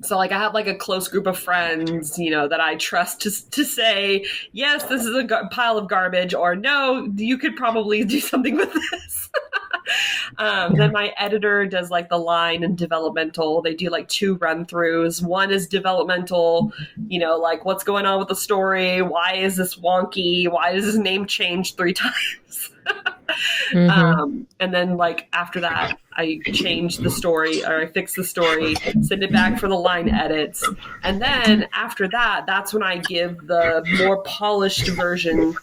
so like I have like a close group of friends, that I trust to say, yes, this is a pile of garbage, or no, you could probably do something with this. Then my editor does like the line and developmental. They do like 2 run-throughs. One is developmental, like what's going on with the story? Why is this wonky? Why is his name changed 3 times? And then like after that, I change the story, or I fix the story, send it back for the line edits. And then after that, that's when I give the more polished version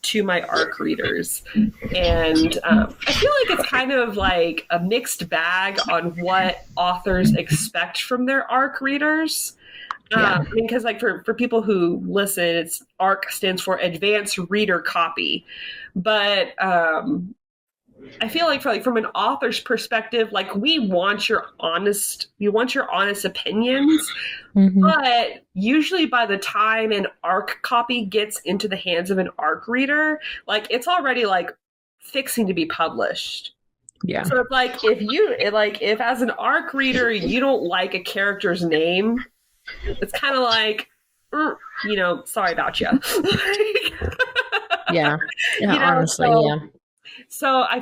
to my ARC readers. And I feel like it's kind of like a mixed bag on what authors expect from their ARC readers. Because like for people who listen, it's ARC stands for Advanced Reader Copy. But I feel like from an author's perspective, like we want your honest opinions, but usually by the time an ARC copy gets into the hands of an ARC reader, like it's already like fixing to be published. Yeah. So it's like if as an ARC reader you don't like a character's name, it's kind of like, sorry about you. Honestly. So I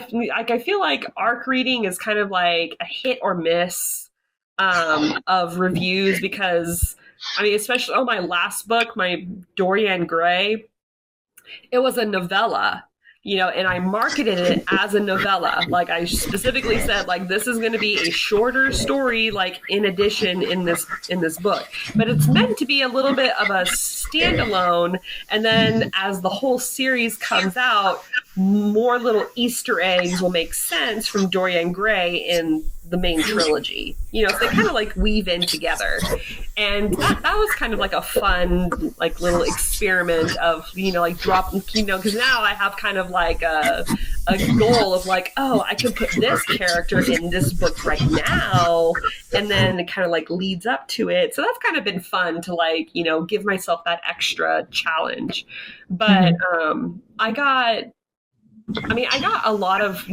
feel like ARC reading is kind of like a hit or miss of reviews, because especially on my last book, my Dorianne Grey, it was a novella. And I marketed it as a novella. Like I specifically said, like this is going to be a shorter story, like in addition in this book. But it's meant to be a little bit of a standalone. And then as the whole series comes out, more little Easter eggs will make sense from Dorianne Grey in the main trilogy. So they kind of like weave in together. And that was kind of like a fun, like little experiment of, like dropping, because now I have kind of like a goal of like, oh, I can put this character in this book right now. And then it kind of like leads up to it. So that's kind of been fun to like, give myself that extra challenge. But I got a lot of,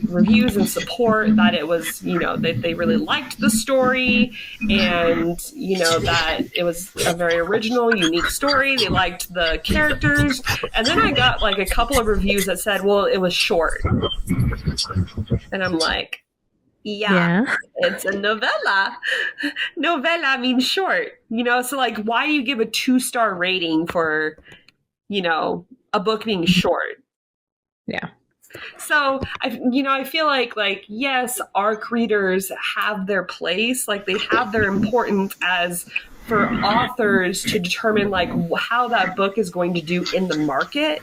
reviews and support that it was, that they really liked the story, and, that it was a very original, unique story. They liked the characters. And then I got like a couple of reviews that said, well, it was short. And I'm like, Yeah, Yeah. it's a novella. Novella means short, so like, why do you give a 2-star rating for, a book being short? Yeah. So I feel like yes, ARC readers have their place, like they have their importance as for authors to determine like how that book is going to do in the market,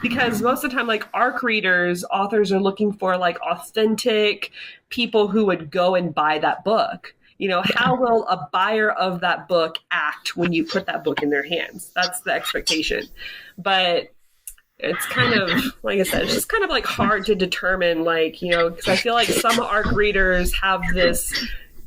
because most of the time, like ARC readers, authors are looking for like authentic people who would go and buy that book. Yeah. How will a buyer of that book act when you put that book in their hands? That's the expectation. But it's kind of, like I said, it's just kind of like hard to determine, like, because I feel like some ARC readers have this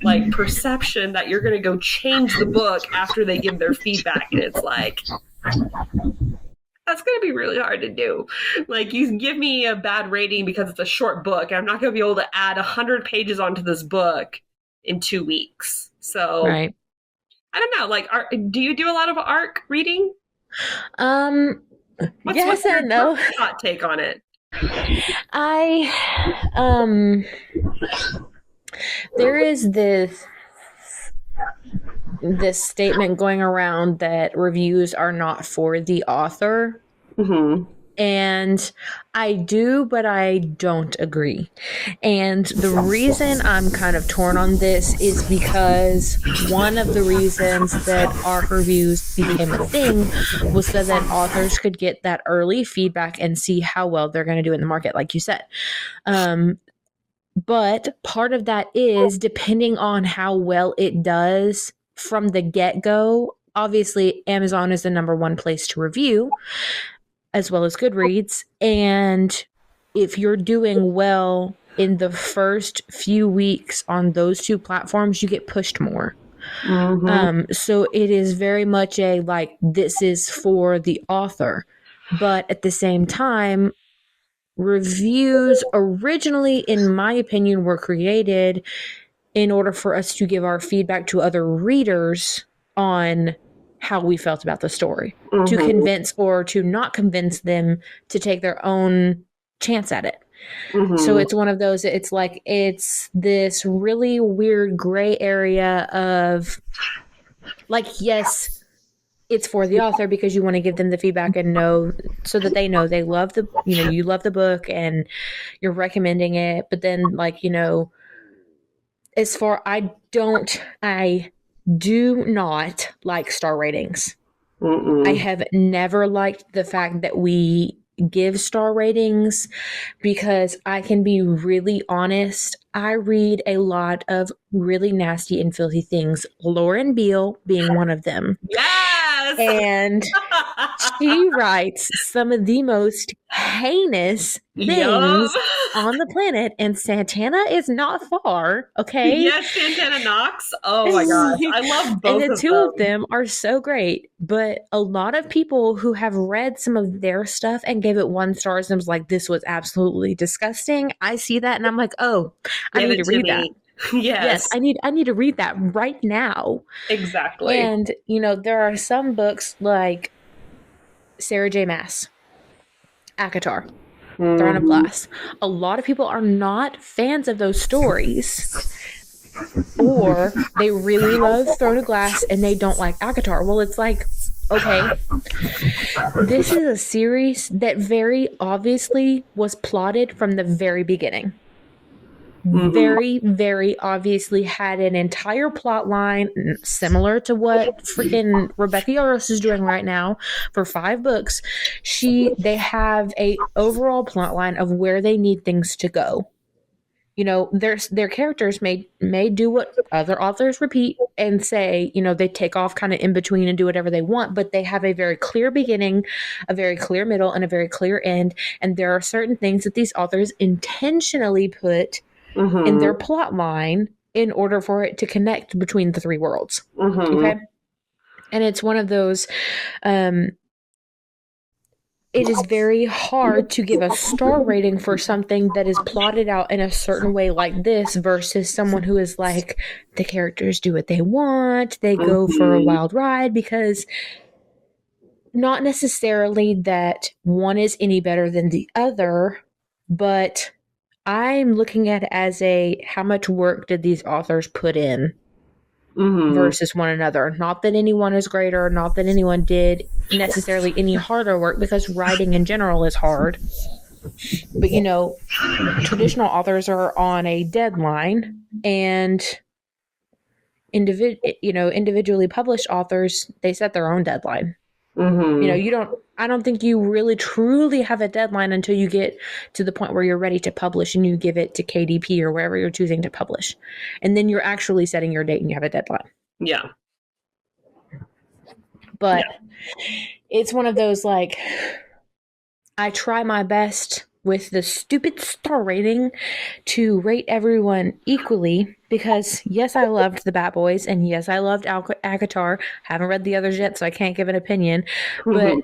like perception that you're going to go change the book after they give their feedback. And it's like, that's going to be really hard to do. Like, you give me a bad rating because it's a short book, and I'm not going to be able to add 100 pages onto this book in 2 weeks. So Right. I don't know. Like, do you do a lot of ARC reading? Um, What's yes your and no. hot take on it? I, there is this statement going around that reviews are not for the author. Mm-hmm. And I do, but I don't agree. And the reason I'm kind of torn on this is because one of the reasons that ARC reviews became a thing was so that authors could get that early feedback and see how well they're going to do in the market, like you said. But part of that is depending on how well it does from the get-go. Obviously, Amazon is the number one place to review, as well as Goodreads. And if you're doing well in the first few weeks on those two platforms, you get pushed more. Mm-hmm. So it is very much a like, this is for the author. But at the same time, reviews originally, in my opinion, were created in order for us to give our feedback to other readers on how we felt about the story, to Mm-hmm. convince or to not convince them to take their own chance at it. So Mm-hmm. it's one of those, it's like, it's this really weird gray area of like, yes, it's for the author because you want to give them the feedback and know so that they know they love the, you love the book and you're recommending it. But then, like, as far, I do not like star ratings. I Mm-mm. have never liked the fact that we give star ratings because I can be really honest. I read a lot of really nasty and filthy things, Lauren Beale being one of them. Yes. And she writes some of the most heinous Yup. things on the planet, and Santana is not far, okay? Yes, Santana Knox. Oh my gosh, I love And both the of two of them. them are so great. But a lot of people who have read some of their stuff and gave it 1 star and was like, this was absolutely disgusting. I see that and I'm like, oh, I Give need it to to read that. me. Yes, Yes, I need to read that right now. exactly. And, there are some books like Sarah J. Maas, ACOTAR, Throne of Mm-hmm. Glass. A lot of people are not fans of those stories, or they really love Throne of Glass and they don't like ACOTAR. Well, it's like, okay, this is a series that very obviously was plotted from the very beginning. Mm-hmm. Very, very obviously had an entire plot line similar to what freaking Rebecca Yarros is doing right now for 5 books. They have a overall plot line of where they need things to go. Their characters may do what other authors repeat and say, they take off kind of in between and do whatever they want, but they have a very clear beginning, a very clear middle, and a very clear end. And there are certain things that these authors intentionally put in their Mm-hmm. plot line in order for it to connect between the 3 worlds. Mm-hmm. Okay. And it's one of those, um, it is very hard to give a star rating for something that is plotted out in a certain way like this versus someone who is like, the characters do what they want, they go for a Mm-hmm. wild ride, because not necessarily that one is any better than the other, but I'm looking at it as how much work did these authors put in Mm-hmm. versus one another. Not that anyone is greater, not that anyone did necessarily any harder work, because writing in general is hard. But, traditional authors are on a deadline, and individually published authors, they set their own deadline. Mm-hmm. I don't think you really truly have a deadline until you get to the point where you're ready to publish and you give it to KDP or wherever you're choosing to publish. And then you're actually setting your date and you have a deadline. Yeah. But it's one of those, like, I try my best with the stupid star rating to rate everyone equally, because yes, I loved the Bat Boys, and yes, I loved Akatar. Haven't read the others yet, so I can't give an opinion. But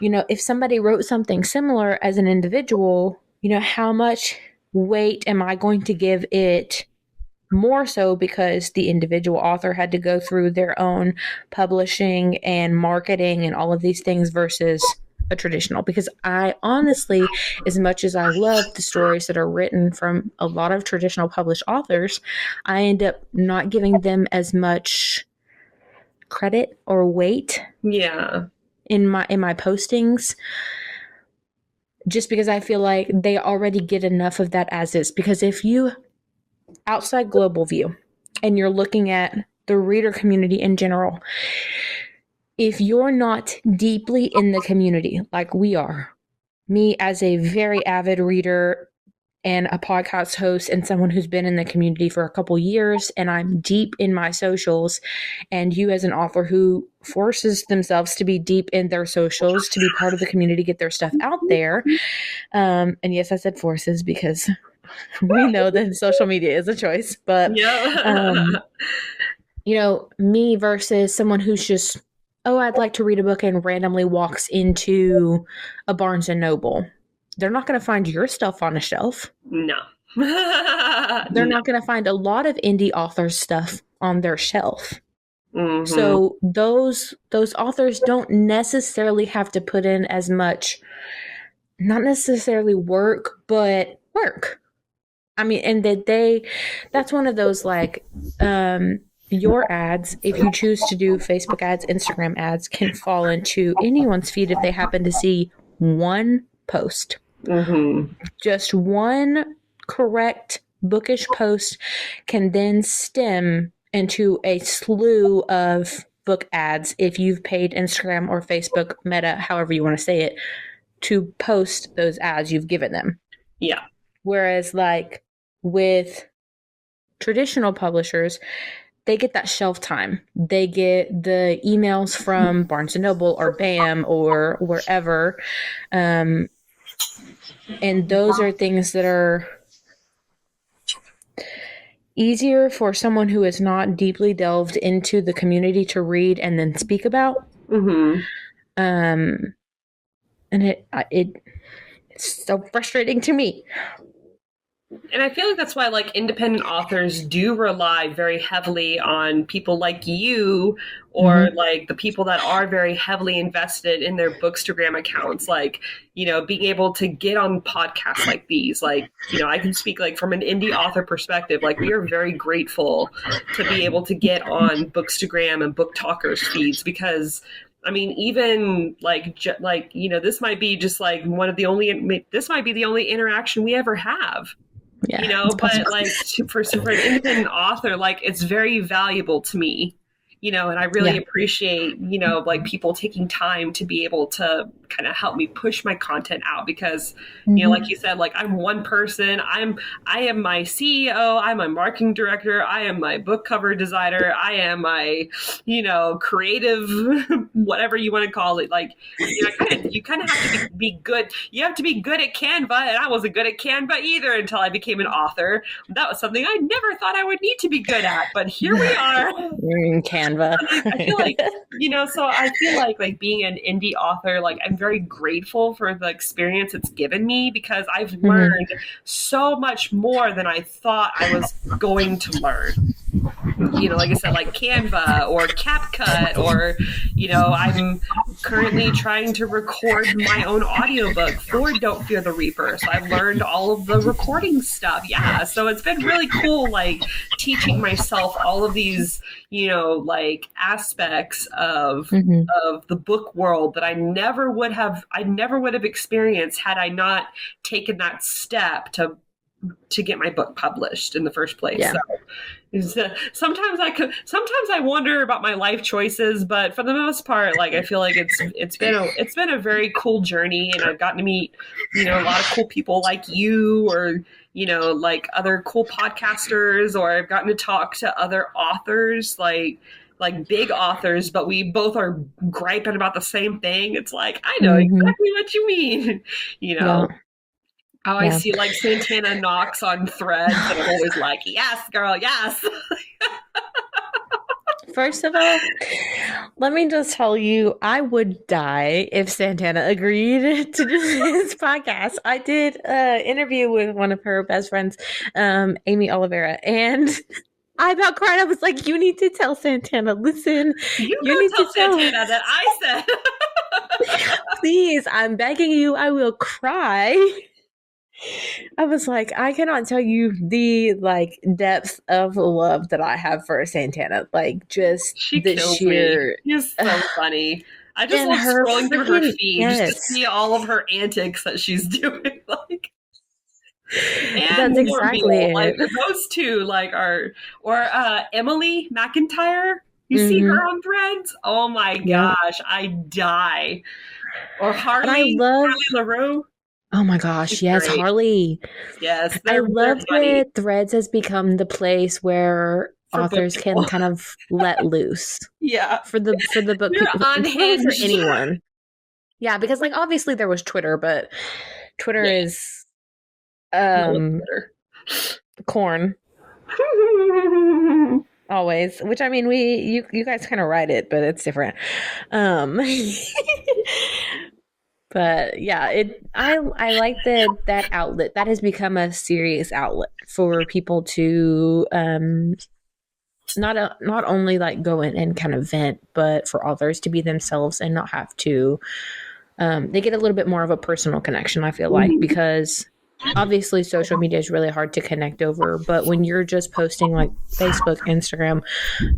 if somebody wrote something similar as an individual, how much weight am I going to give it? More so because the individual author had to go through their own publishing and marketing and all of these things versus a traditional. Because I honestly, as much as I love the stories that are written from a lot of traditional published authors, I end up not giving them as much credit or weight in my postings, just because I feel like they already get enough of that as is. Because if you outside global view and you're looking at the reader community in general, if you're not deeply in the community like we are, me as a very avid reader and a podcast host and someone who's been in the community for a couple years, and I'm deep in my socials, and you as an author who forces themselves to be deep in their socials to be part of the community, get their stuff out there. And yes, I said forces because we know that social media is a choice, but me versus someone who's just, I'd like to read a book, and randomly walks into a Barnes and Noble. They're not going to find your stuff on a shelf. No. They're not going to find a lot of indie authors' stuff on their shelf. Mm-hmm. So those authors don't necessarily have to put in as much, not necessarily work, but work. I mean, and that's one of those, like, your ads, if you choose to do Facebook ads, Instagram ads, can fall into anyone's feed if they happen to see one post. Mm-hmm. Just one correct bookish post can then stem into a slew of book ads if you've paid Instagram or Facebook, Meta, however you want to say it, to post those ads you've given them. Yeah. Whereas, like, with traditional publishers, they get that shelf time. They get the emails from Barnes & Noble or BAM or wherever. And those are things that are easier for someone who is not deeply delved into the community to read and then speak about. Mm-hmm. And it's so frustrating to me. And I feel like that's why, like, independent authors do rely very heavily on people like you, or like the people that are very heavily invested in their Bookstagram accounts, like, being able to get on podcasts like these. Like, I can speak, like, from an indie author perspective, like, we are very grateful to be able to get on Bookstagram and Book Talkers feeds, because I mean, even this might be just like this might be the only interaction we ever have. Yeah, but like for an independent author, like, it's very valuable to me, and I really appreciate, like, people taking time to be able to kind of help me push my content out, because, like you said, like, I'm one person. I am my CEO. I'm my marketing director. I am my book cover designer. I am my, creative, whatever you want to call it. Like, you kind of have to be good. You have to be good at Canva, and I wasn't good at Canva either until I became an author. That was something I never thought I would need to be good at, but here we are. Canva. I feel like, so I feel like being an indie author, like, I'm very grateful for the experience it's given me, because I've learned so much more than I thought I was going to learn. like I said, like Canva or CapCut, or, I'm currently trying to record my own audiobook for Don't Fear the Reaper. So I've learned all of the recording stuff. Yeah. So it's been really cool, like teaching myself all of these, like aspects of the book world that I never would have experienced had I not taken that step to get my book published in the first place. Yeah. So sometimes I wonder about my life choices, but for the most part, like, I feel like it's been a very cool journey, and I've gotten to meet, a lot of cool people like you, or, like other cool podcasters, or I've gotten to talk to other authors, like big authors, but we both are griping about the same thing. It's like, I know exactly what you mean, Yeah. How I see like Santana Knox on Threads, and I'm always like, yes, girl, yes. First of all, let me just tell you, I would die if Santana agreed to do this podcast. I did an interview with one of her best friends, Amy Oliveira, and I about cried. I was like, you need to tell Santana, listen. You need to tell Santana that I said. Please, I'm begging you, I will cry. I was like, I cannot tell you the depth of love that I have for Santana. Like, just the sheer. She's so funny. I just love scrolling through her feed just to see all of her antics that she's doing. Like, and that's exactly it. Like, those two, like, or Emily McIntyre. You see her on Threads? Oh my gosh, I die. Or Harley LaRue. Oh my gosh, yes, great. Harley. Yes. I love that Threads has become the place where authors can kind of let loose. Yeah. For the book people, for anyone. Yeah, because like obviously there was Twitter, but Twitter is corn. Always. Which, I mean, you guys kind of write it, but it's different. But yeah, I like that outlet. That has become a serious outlet for people to not only like go in and kind of vent, but for authors to be themselves and not have to. They get a little bit more of a personal connection, I feel like, because obviously social media is really hard to connect over. But when you're just posting like Facebook, Instagram,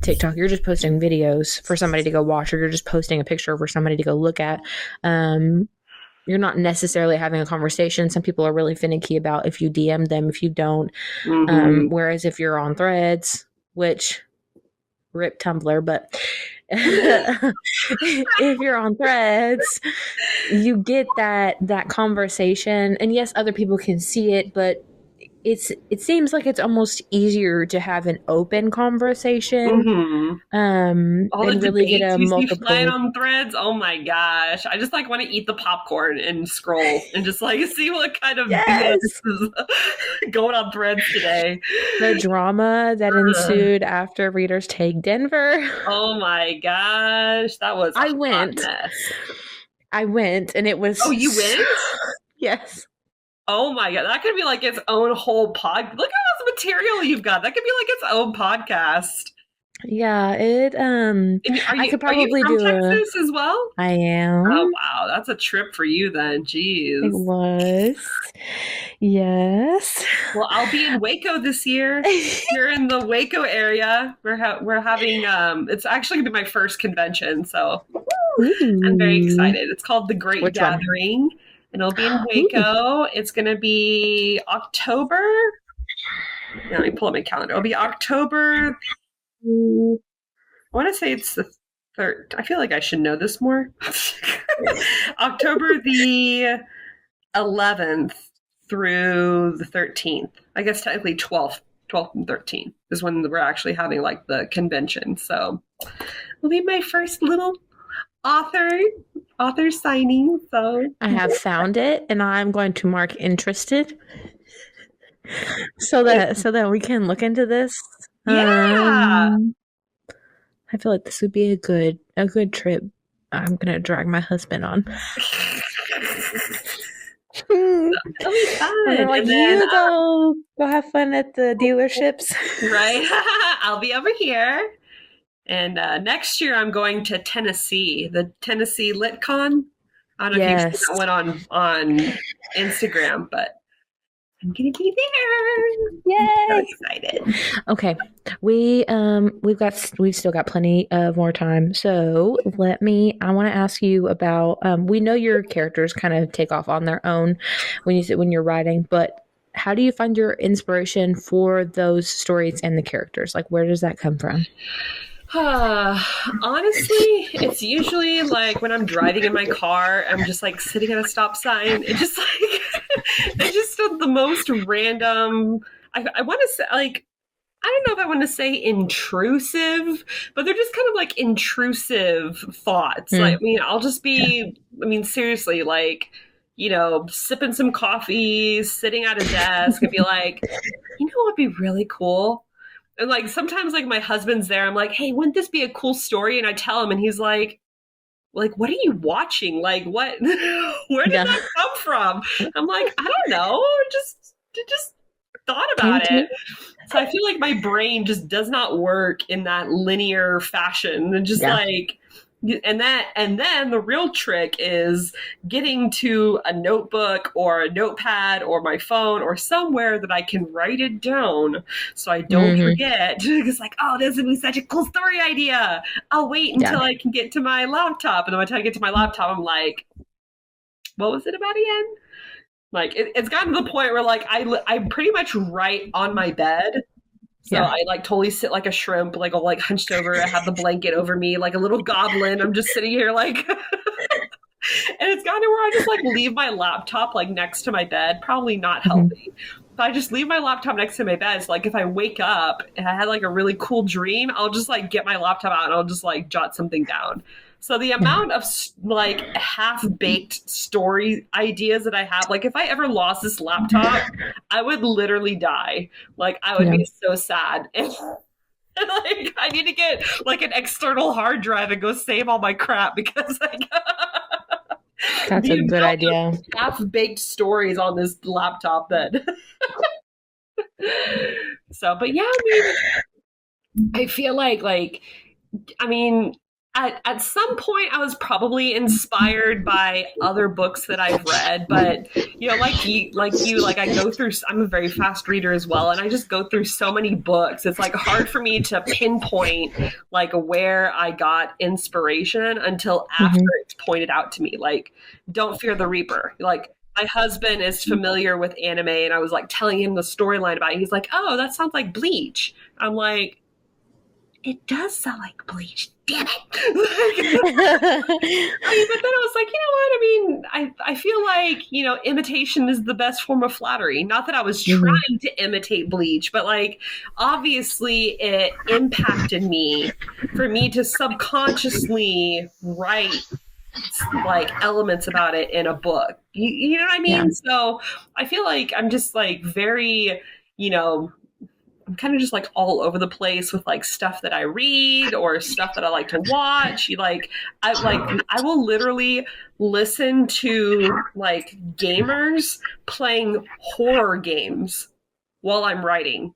TikTok, you're just posting videos for somebody to go watch, or you're just posting a picture for somebody to go look at. You're not necessarily having a conversation. Some people are really finicky about if you DM them, if you don't. Whereas if you're on Threads, which rip Tumblr, but if you're on Threads, you get that conversation. And yes, other people can see it, but it seems like it's almost easier to have an open conversation. And really get a multiple on Threads. Oh my gosh. I just like want to eat the popcorn and scroll and just like see what kind of BS is going on Threads today. The drama that ensued after Readers Take Denver. Oh my gosh. That was I went and it was you went? Yes. Oh my god, that could be like its own whole pod. Look at all the material you've got. That could be like its own podcast. Yeah, I could probably do Texas as well. I am. Oh wow, that's a trip for you then. Jeez, it was. Yes. Well, I'll be in Waco this year. You're in the Waco area. We're having it's actually gonna be my first convention, so I'm very excited. It's called The Great Gathering. And it'll be in Waco. It's going to be October. Let me pull up my calendar. It'll be October. I want to say it's the 3rd. I feel like I should know this more. October the 11th through the 13th. I guess technically 12th and 13th is when we're actually having like the convention. So it'll be my first little author signing. So I have found it, and I'm going to mark interested so that we can look into this. Yeah. I feel like this would be a good trip. I'm gonna drag my husband on. And It'll be they're fun. like, And then, you go have fun at the dealerships. right, I'll be over here. And next year I'm going to Tennessee, the Tennessee LitCon. I don't know if you've seen Yes. that one on Instagram, but I'm gonna be there. I'm so Yay. excited. Okay. We've still got plenty of more time. So I want to ask you about we know your characters kind of take off on their own when you're writing, but how do you find your inspiration for those stories and the characters? Like where does that come from? Honestly, it's usually like when I'm driving in my car, I'm just like sitting at a stop sign. It just like it's just the most random. I want to say like I don't know if I want to say intrusive, but they're just kind of like intrusive thoughts. Like Mm, I mean, I'll just yeah. be. I mean, seriously, like sipping some coffee, sitting at a desk, and be like, what would be really cool? And like sometimes like my husband's there, I'm like, hey, wouldn't this be a cool story? And I tell him and he's like, what are you watching? Like what where did Yeah. that come from? I'm like, I don't know. Just thought Came about to it. me. So I feel like my brain just does not work in that linear fashion. And just Yeah. like and then the real trick is getting to a notebook or a notepad or my phone or somewhere that I can write it down so I don't Hmm. forget. It's like, oh, this would be such a cool story idea. I'll wait Yeah. until I can get to my laptop. And then by the time I get to my laptop, I'm like, what was it about again? Like it's gotten to the point where like I pretty much write on my bed. So Yeah. I like totally sit like a shrimp, like all like hunched over. I have the blanket over me, like a little goblin. I'm just sitting here like, and it's gotten to where I just like leave my laptop like next to my bed. Probably not Hmm. healthy, but I just leave my laptop next to my bed. So like if I wake up and I had like a really cool dream, I'll just like get my laptop out and I'll just like jot something down. So the Yeah. amount of like half-baked story ideas that I have, like if I ever lost this laptop, I would literally die. Like I would Yeah. be so sad. And like I need to get like an external hard drive and go save all my crap because like That's the a good amount of idea. half-baked stories on this laptop that so but yeah, I mean I feel like I mean, at some point, I was probably inspired by other books that I've read, but like I go through. I'm a very fast reader as well, and I just go through so many books. It's like hard for me to pinpoint like where I got inspiration until after Hmm. it's pointed out to me. Like, Don't Fear the Reaper. Like, my husband is familiar with anime, and I was like telling him the storyline about it. He's like, "Oh, that sounds like Bleach." I'm like, it does sound like Bleach. Damn it. I mean, but then I was like, you know what? I mean, I feel like, imitation is the best form of flattery. Not that I was Hmm. trying to imitate Bleach, but like, obviously it impacted me for me to subconsciously write like elements about it in a book. You know what I Yeah. mean? So I feel like I'm just like very, you know, I'm kind of just like all over the place with like stuff that I read or stuff that I like to watch. I will literally listen to like gamers playing horror games while I'm writing.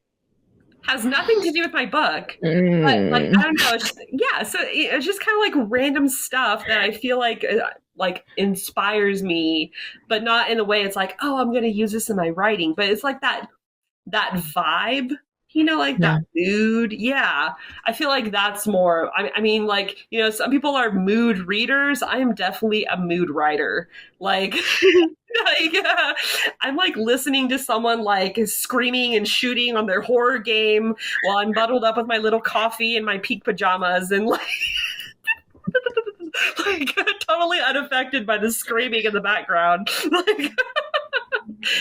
Has nothing to do with my book, but like I Mm. don't know. Yeah, so it's just kind of like random stuff that I feel like inspires me, but not in a way it's like, oh, I'm going to use this in my writing, but it's like that vibe, like that Yeah. mood. Yeah. I feel like that's more, I mean, like, some people are mood readers. I am definitely a mood writer. Like, I'm like listening to someone like screaming and shooting on their horror game while I'm bundled up with my little coffee and my pink pajamas and like totally unaffected by the screaming in the background. Like,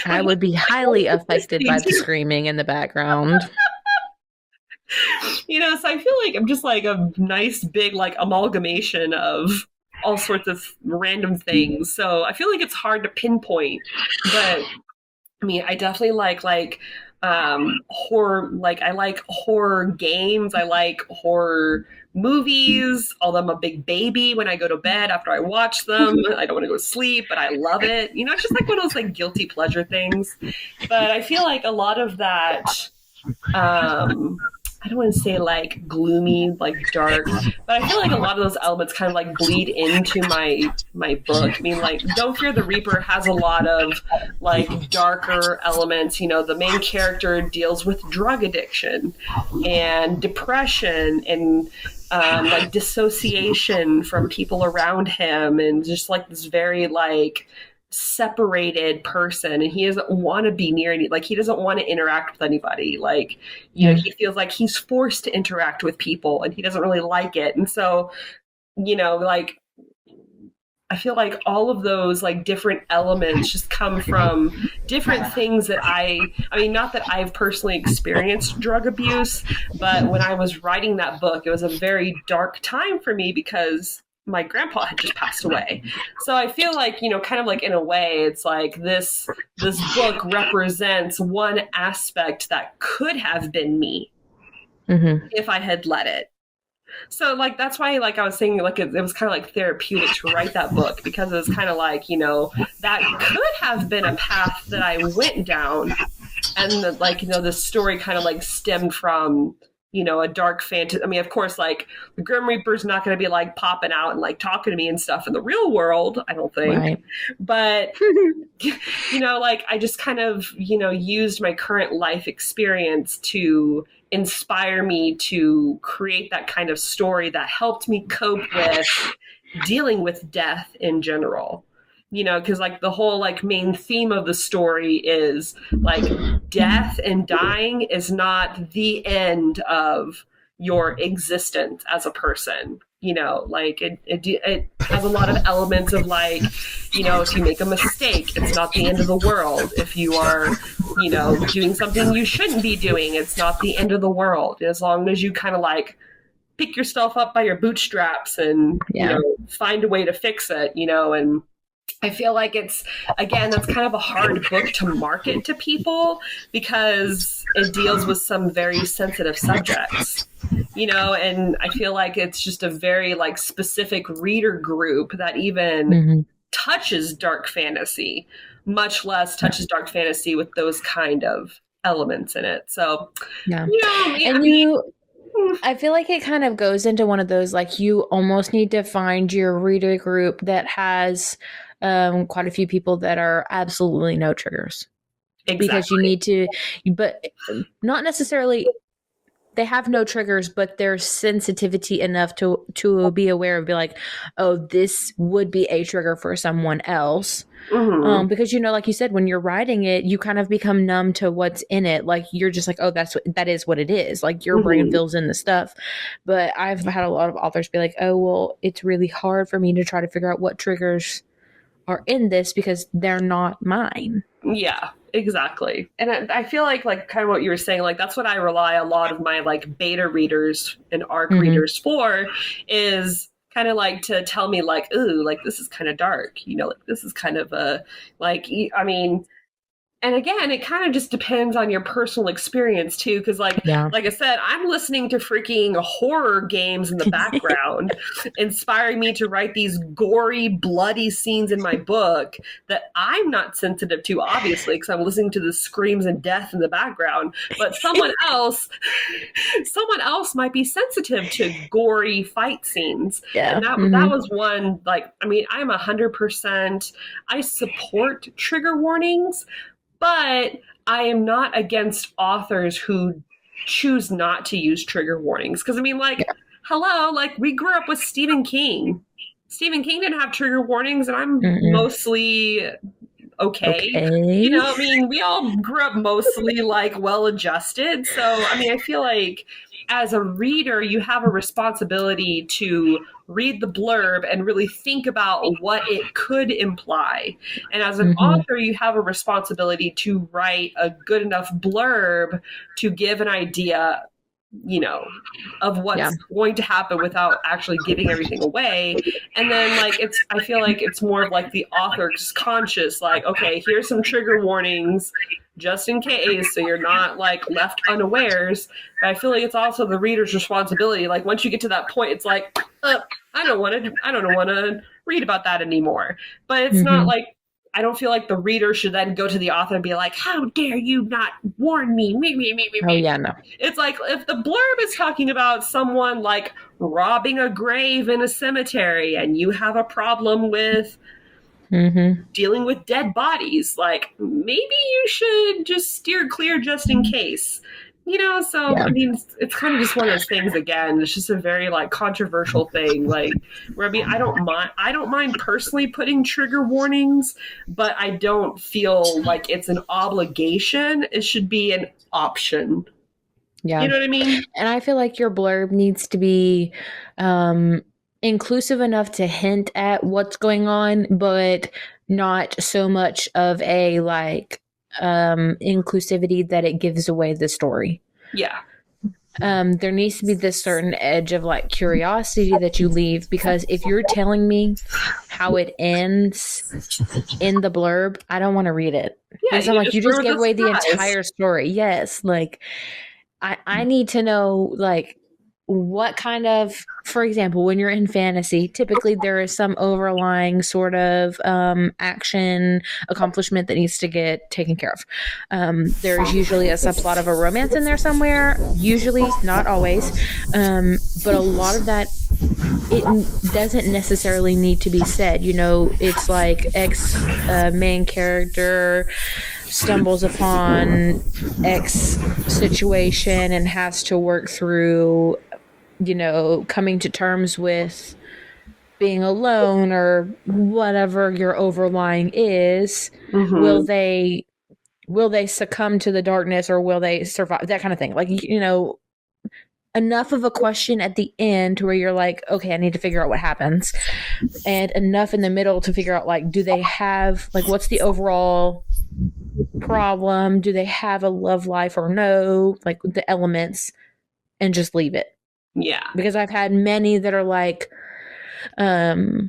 I like would be highly affected by listening the to screaming in the background. So I feel like I'm just like a nice big like amalgamation of all sorts of random things. So I feel like it's hard to pinpoint, but I mean, I definitely like horror, like I like horror games, I like horror movies, although I'm a big baby when I go to bed after I watch them. I don't want to go to sleep, but I love it. You know, it's just like one of those like guilty pleasure things. But I feel like a lot of that, I don't want to say like gloomy, like dark, but I feel like a lot of those elements kind of like bleed into my book. I mean, like Don't Fear the Reaper has a lot of like darker elements. You know, the main character deals with drug addiction and depression and like dissociation from people around him, and just like this very like separated person, and he doesn't want to be near any, like he doesn't want to interact with anybody, like you know, he feels like he's forced to interact with people and he doesn't really like it. And so, you know, like I feel like all of those like different elements just come from different things that I mean, not that I've personally experienced drug abuse, but when I was writing that book, it was a very dark time for me because my grandpa had just passed away. So I feel like, you know, kind of like in a way, it's like this book represents one aspect that could have been me if I had let it. So like that's why, like I was saying, like it was kind of like therapeutic to write that book, because it was kind of like, you know, that could have been a path that I went down, and like, you know, the story kind of like stemmed from, you know, a dark fantasy. I mean, of course, like the Grim Reaper's not going to be like popping out and like talking to me and stuff in the real world, I don't think. Right. But, you know, like I just kind of, you know, used my current life experience to inspire me to create that kind of story that helped me cope with dealing with death in general. You know, because like the whole like main theme of the story is like death and dying is not the end of your existence as a person. You know, like it has a lot of elements of like, you know, if you make a mistake, it's not the end of the world. If you are, you know, doing something you shouldn't be doing, it's not the end of the world. As long as you kind of like pick yourself up by your bootstraps and, you know, find a way to fix it, you know. And I feel like it's, again, that's kind of a hard book to market to people because it deals with some very sensitive subjects, you know, and I feel like it's just a very like specific reader group that even touches dark fantasy, much less touches dark fantasy with those kind of elements in it. So, you know, I feel like it kind of goes into one of those, like you almost need to find your reader group that has quite a few people that are absolutely no triggers. Exactly. Because you need to, but not necessarily, they have no triggers, but there's sensitivity enough to be aware of, be like, oh, this would be a trigger for someone else. Because, you know, like you said, when you're writing it, you kind of become numb to what's in it. Like you're just like, oh, that is what it is. Like your brain fills in the stuff. But I've had a lot of authors be like, oh, well, it's really hard for me to try to figure out what triggers are in this because they're not mine. Yeah, exactly. And I feel like kind of what you were saying, like that's what I rely a lot of my like beta readers and ARC readers for, is kind of like to tell me like, ooh, like this is kind of dark, you know, like this is kind of a, like, I mean, and again, it kind of just depends on your personal experience too. Cause like I said, I'm listening to freaking horror games in the background, inspiring me to write these gory, bloody scenes in my book that I'm not sensitive to, obviously, because I'm listening to the screams and death in the background, but someone else might be sensitive to gory fight scenes. And that was one, like, I mean, I'm 100%, I support trigger warnings, but I am not against authors who choose not to use trigger warnings. Because, I mean, like, hello, like, we grew up with Stephen King. Stephen King didn't have trigger warnings, and I'm mostly okay. You know, I mean, we all grew up mostly, like, well-adjusted. So, I mean, I feel like as a reader, you have a responsibility to read the blurb and really think about what it could imply. And as an author, you have a responsibility to write a good enough blurb to give an idea you know, of Yeah. what's going to happen without actually giving everything away. And then like I feel like it's more of like the author's conscious, like, okay, here's some trigger warnings just in case, so you're not like left unawares. But I feel like it's also the reader's responsibility. Like once you get to that point, it's like, I don't want to read about that anymore. But it's not Mm-hmm. like, I don't feel like the reader should then go to the author and be like, how dare you not warn me? Oh yeah, no. It's like if the blurb is talking about someone like robbing a grave in a cemetery and you have a problem with Mm-hmm. dealing with dead bodies, like maybe you should just steer clear just in case. You know, so Yeah. I mean, it's kind of just one of those things. Again, it's just a very like controversial thing. Like, where I mean, I don't mind personally putting trigger warnings, but I don't feel like it's an obligation. It should be an option. Yeah. You know what I mean? And I feel like your blurb needs to be inclusive enough to hint at what's going on, but not so much of a like inclusivity that it gives away the story. Yeah. There needs to be this certain edge of like curiosity that you leave, because if you're telling me how it ends in the blurb, I don't want to read it. Yeah, Because I'm like, you just gave away the surprise. entire story. Yes, like I need to know like what kind of, for example, when you're in fantasy, typically there is some overlying sort of action accomplishment that needs to get taken care of. There's usually a subplot of a romance in there somewhere, usually, not always, but a lot of that, it doesn't necessarily need to be said. You know, it's like X main character stumbles upon X situation and has to work through, you know, coming to terms with being alone or whatever your overlying is. Mm-hmm. Will they succumb to the darkness, or will they survive? That kind of thing. Like, you know, enough of a question at the end to where you're like, okay, I need to figure out what happens, and enough in the middle to figure out like, do they have like, what's the overall problem? Do they have a love life or no? Like the elements, and just leave it. Yeah. Because I've had many that are like, so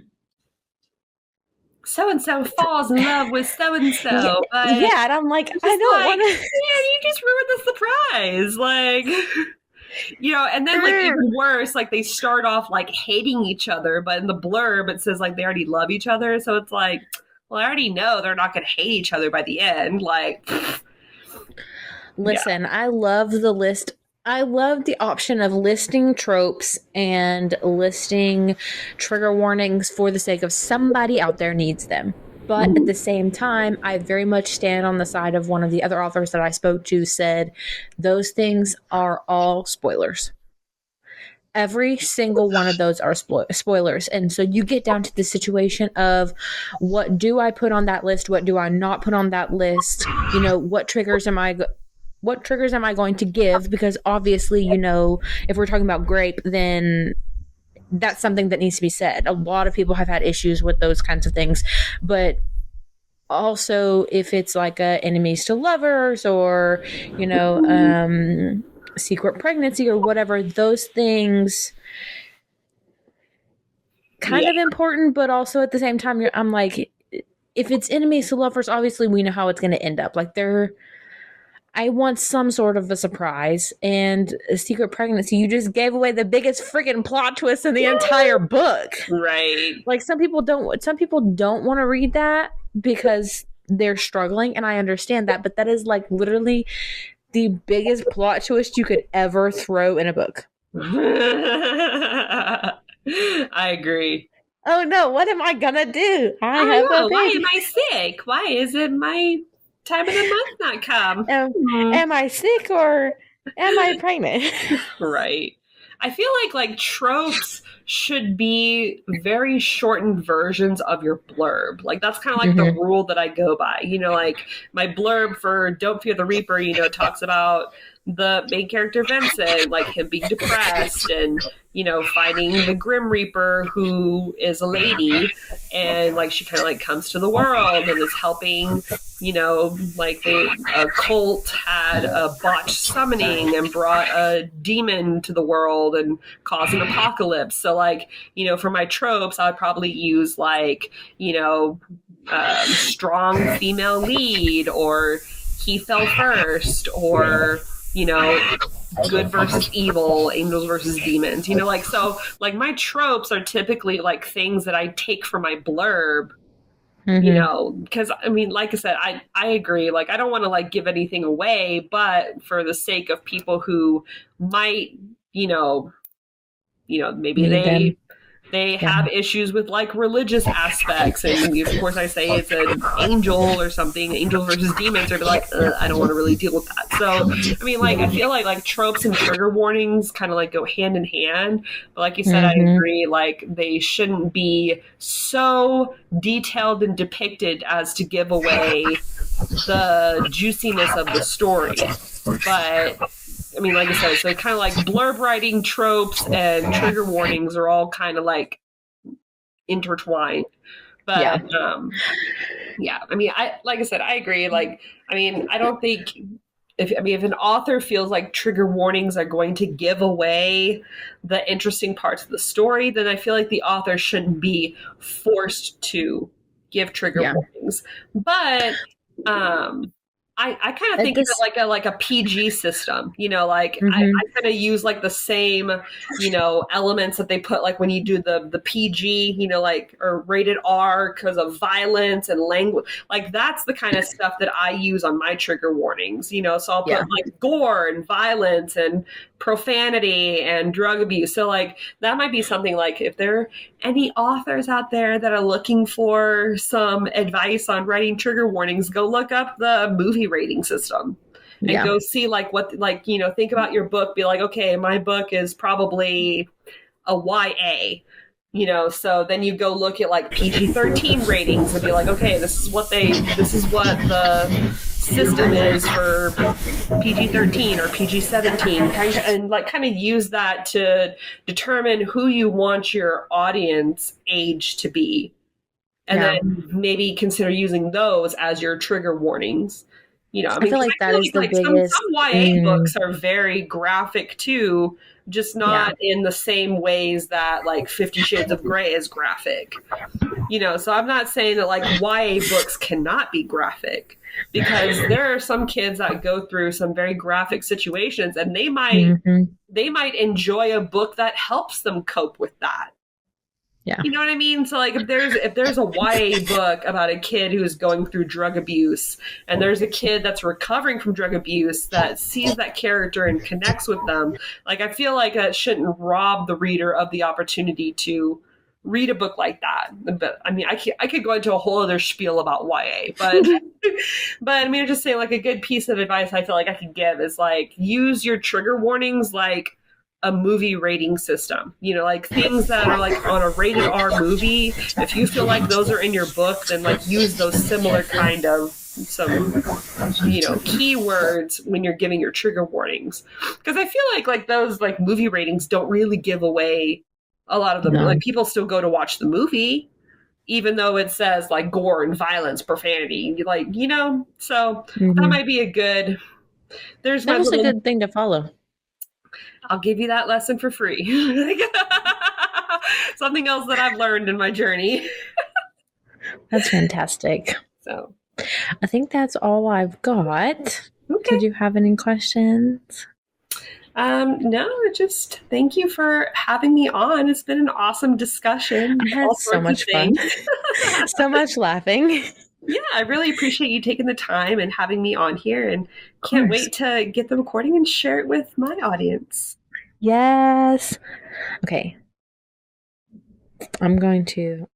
and so falls in love with so and so. Yeah, and I'm like, I don't want to. Man, you just ruined the surprise. Like, you know, and then like even worse, like they start off like hating each other, but in the blurb it says like they already love each other. So it's like, well, I already know they're not going to hate each other by the end. Like, listen, yeah. I love the list. I love the option of listing tropes and listing trigger warnings for the sake of somebody out there needs them. But at the same time, I very much stand on the side of one of the other authors that I spoke to said, those things are all spoilers. Every single one of those are spoilers. And so you get down to the situation of, what do I put on that list? What do I not put on that list? You know, what triggers am I going to give? Because obviously, you know, if we're talking about grape, then that's something that needs to be said. A lot of people have had issues with those kinds of things. But also, if it's like enemies to lovers, or, you know, secret pregnancy or whatever, those things kind of important, but also at the same time, I'm like, if it's enemies to lovers, obviously we know how it's going to end up. Like, I want some sort of a surprise. And a secret pregnancy, you just gave away the biggest freaking plot twist in the entire book. Right. Like, some people don't want to read that because they're struggling, and I understand that, but that is like literally the biggest plot twist you could ever throw in a book. I agree. Oh no, what am I gonna do? Why am I sick? Why is it my time of the month not come? Am I sick, or am I pregnant? Right. I feel like tropes should be very shortened versions of your blurb. Like, that's kind of like the rule that I go by. You know, like my blurb for Don't Fear the Reaper, you know, talks about the main character Vincent, like him being depressed and, you know, fighting the Grim Reaper, who is a lady, and like she kind of like comes to the world and is helping, you know, like a cult had a botched summoning and brought a demon to the world and caused an apocalypse. So like, you know, for my tropes, I would probably use like, you know, strong female lead, or he fell first, or, you know, good versus evil, angels versus demons, you know, like, so like my tropes are typically like things that I take from my blurb, you know, because I mean, like I said, I agree, like I don't want to like give anything away, but for the sake of people who might, you know, maybe Need them. they have issues with like religious aspects, and of course I say it's an angel or something, angels versus demons, or like I don't want to really deal with that. So I mean, like I feel like tropes and trigger warnings kind of like go hand in hand, but like you said, I agree, like they shouldn't be so detailed and depicted as to give away the juiciness of the story. But I mean, like I said, so kind of like blurb writing, tropes, and trigger warnings are all kind of like intertwined. But yeah, I mean, like I said, I agree. Like, I mean, I don't think if an author feels like trigger warnings are going to give away the interesting parts of the story, then I feel like the author shouldn't be forced to give trigger warnings. But I kind of think of it like a PG system, you know, like I kind of use like the same, you know, elements that they put like when you do the PG, you know, like, or rated R because of violence and language. Like that's the kind of stuff that I use on my trigger warnings, you know, so I'll put like gore and violence and profanity and drug abuse. So like that might be something like if there are any authors out there that are looking for some advice on writing trigger warnings, go look up the movie rating system and go see like what, like, you know, think about your book, be like, okay, my book is probably a YA, you know, so then you go look at like PG-13 ratings and be like, okay, this is what the system is for PG-13 or PG-17, and like kind of use that to determine who you want your audience age to be, and then maybe consider using those as your trigger warnings. You know, I mean, feel like that is the biggest. Some YA books are very graphic too, just not in the same ways that like 50 Shades of Grey is graphic. You know, so I'm not saying that like YA books cannot be graphic, because there are some kids that go through some very graphic situations, and they might enjoy a book that helps them cope with that. Yeah. You know what I mean? So like if there's a YA book about a kid who's going through drug abuse, and there's a kid that's recovering from drug abuse that sees that character and connects with them, like I feel like that shouldn't rob the reader of the opportunity to read a book like that. But I mean, I could go into a whole other spiel about YA, but but I mean, just say like a good piece of advice I feel like I could give is like use your trigger warnings like a movie rating system, you know, like things that are like on a rated R movie. If you feel like those are in your book, then like use those similar kind of some, you know, keywords when you're giving your trigger warnings. Because I feel like those like movie ratings don't really give away a lot of them. Like people still go to watch the movie, even though it says like gore and violence, profanity, like, you know, so that might be a good, that was a good thing to follow. I'll give you that lesson for free. Something else that I've learned in my journey. That's fantastic. So I think that's all I've got. Okay. Did you have any questions? No, just thank you for having me on. It's been an awesome discussion. I had so much fun. So much laughing. Yeah, I really appreciate you taking the time and having me on here, and can't wait to get the recording and share it with my audience. Yes. Okay. I'm going to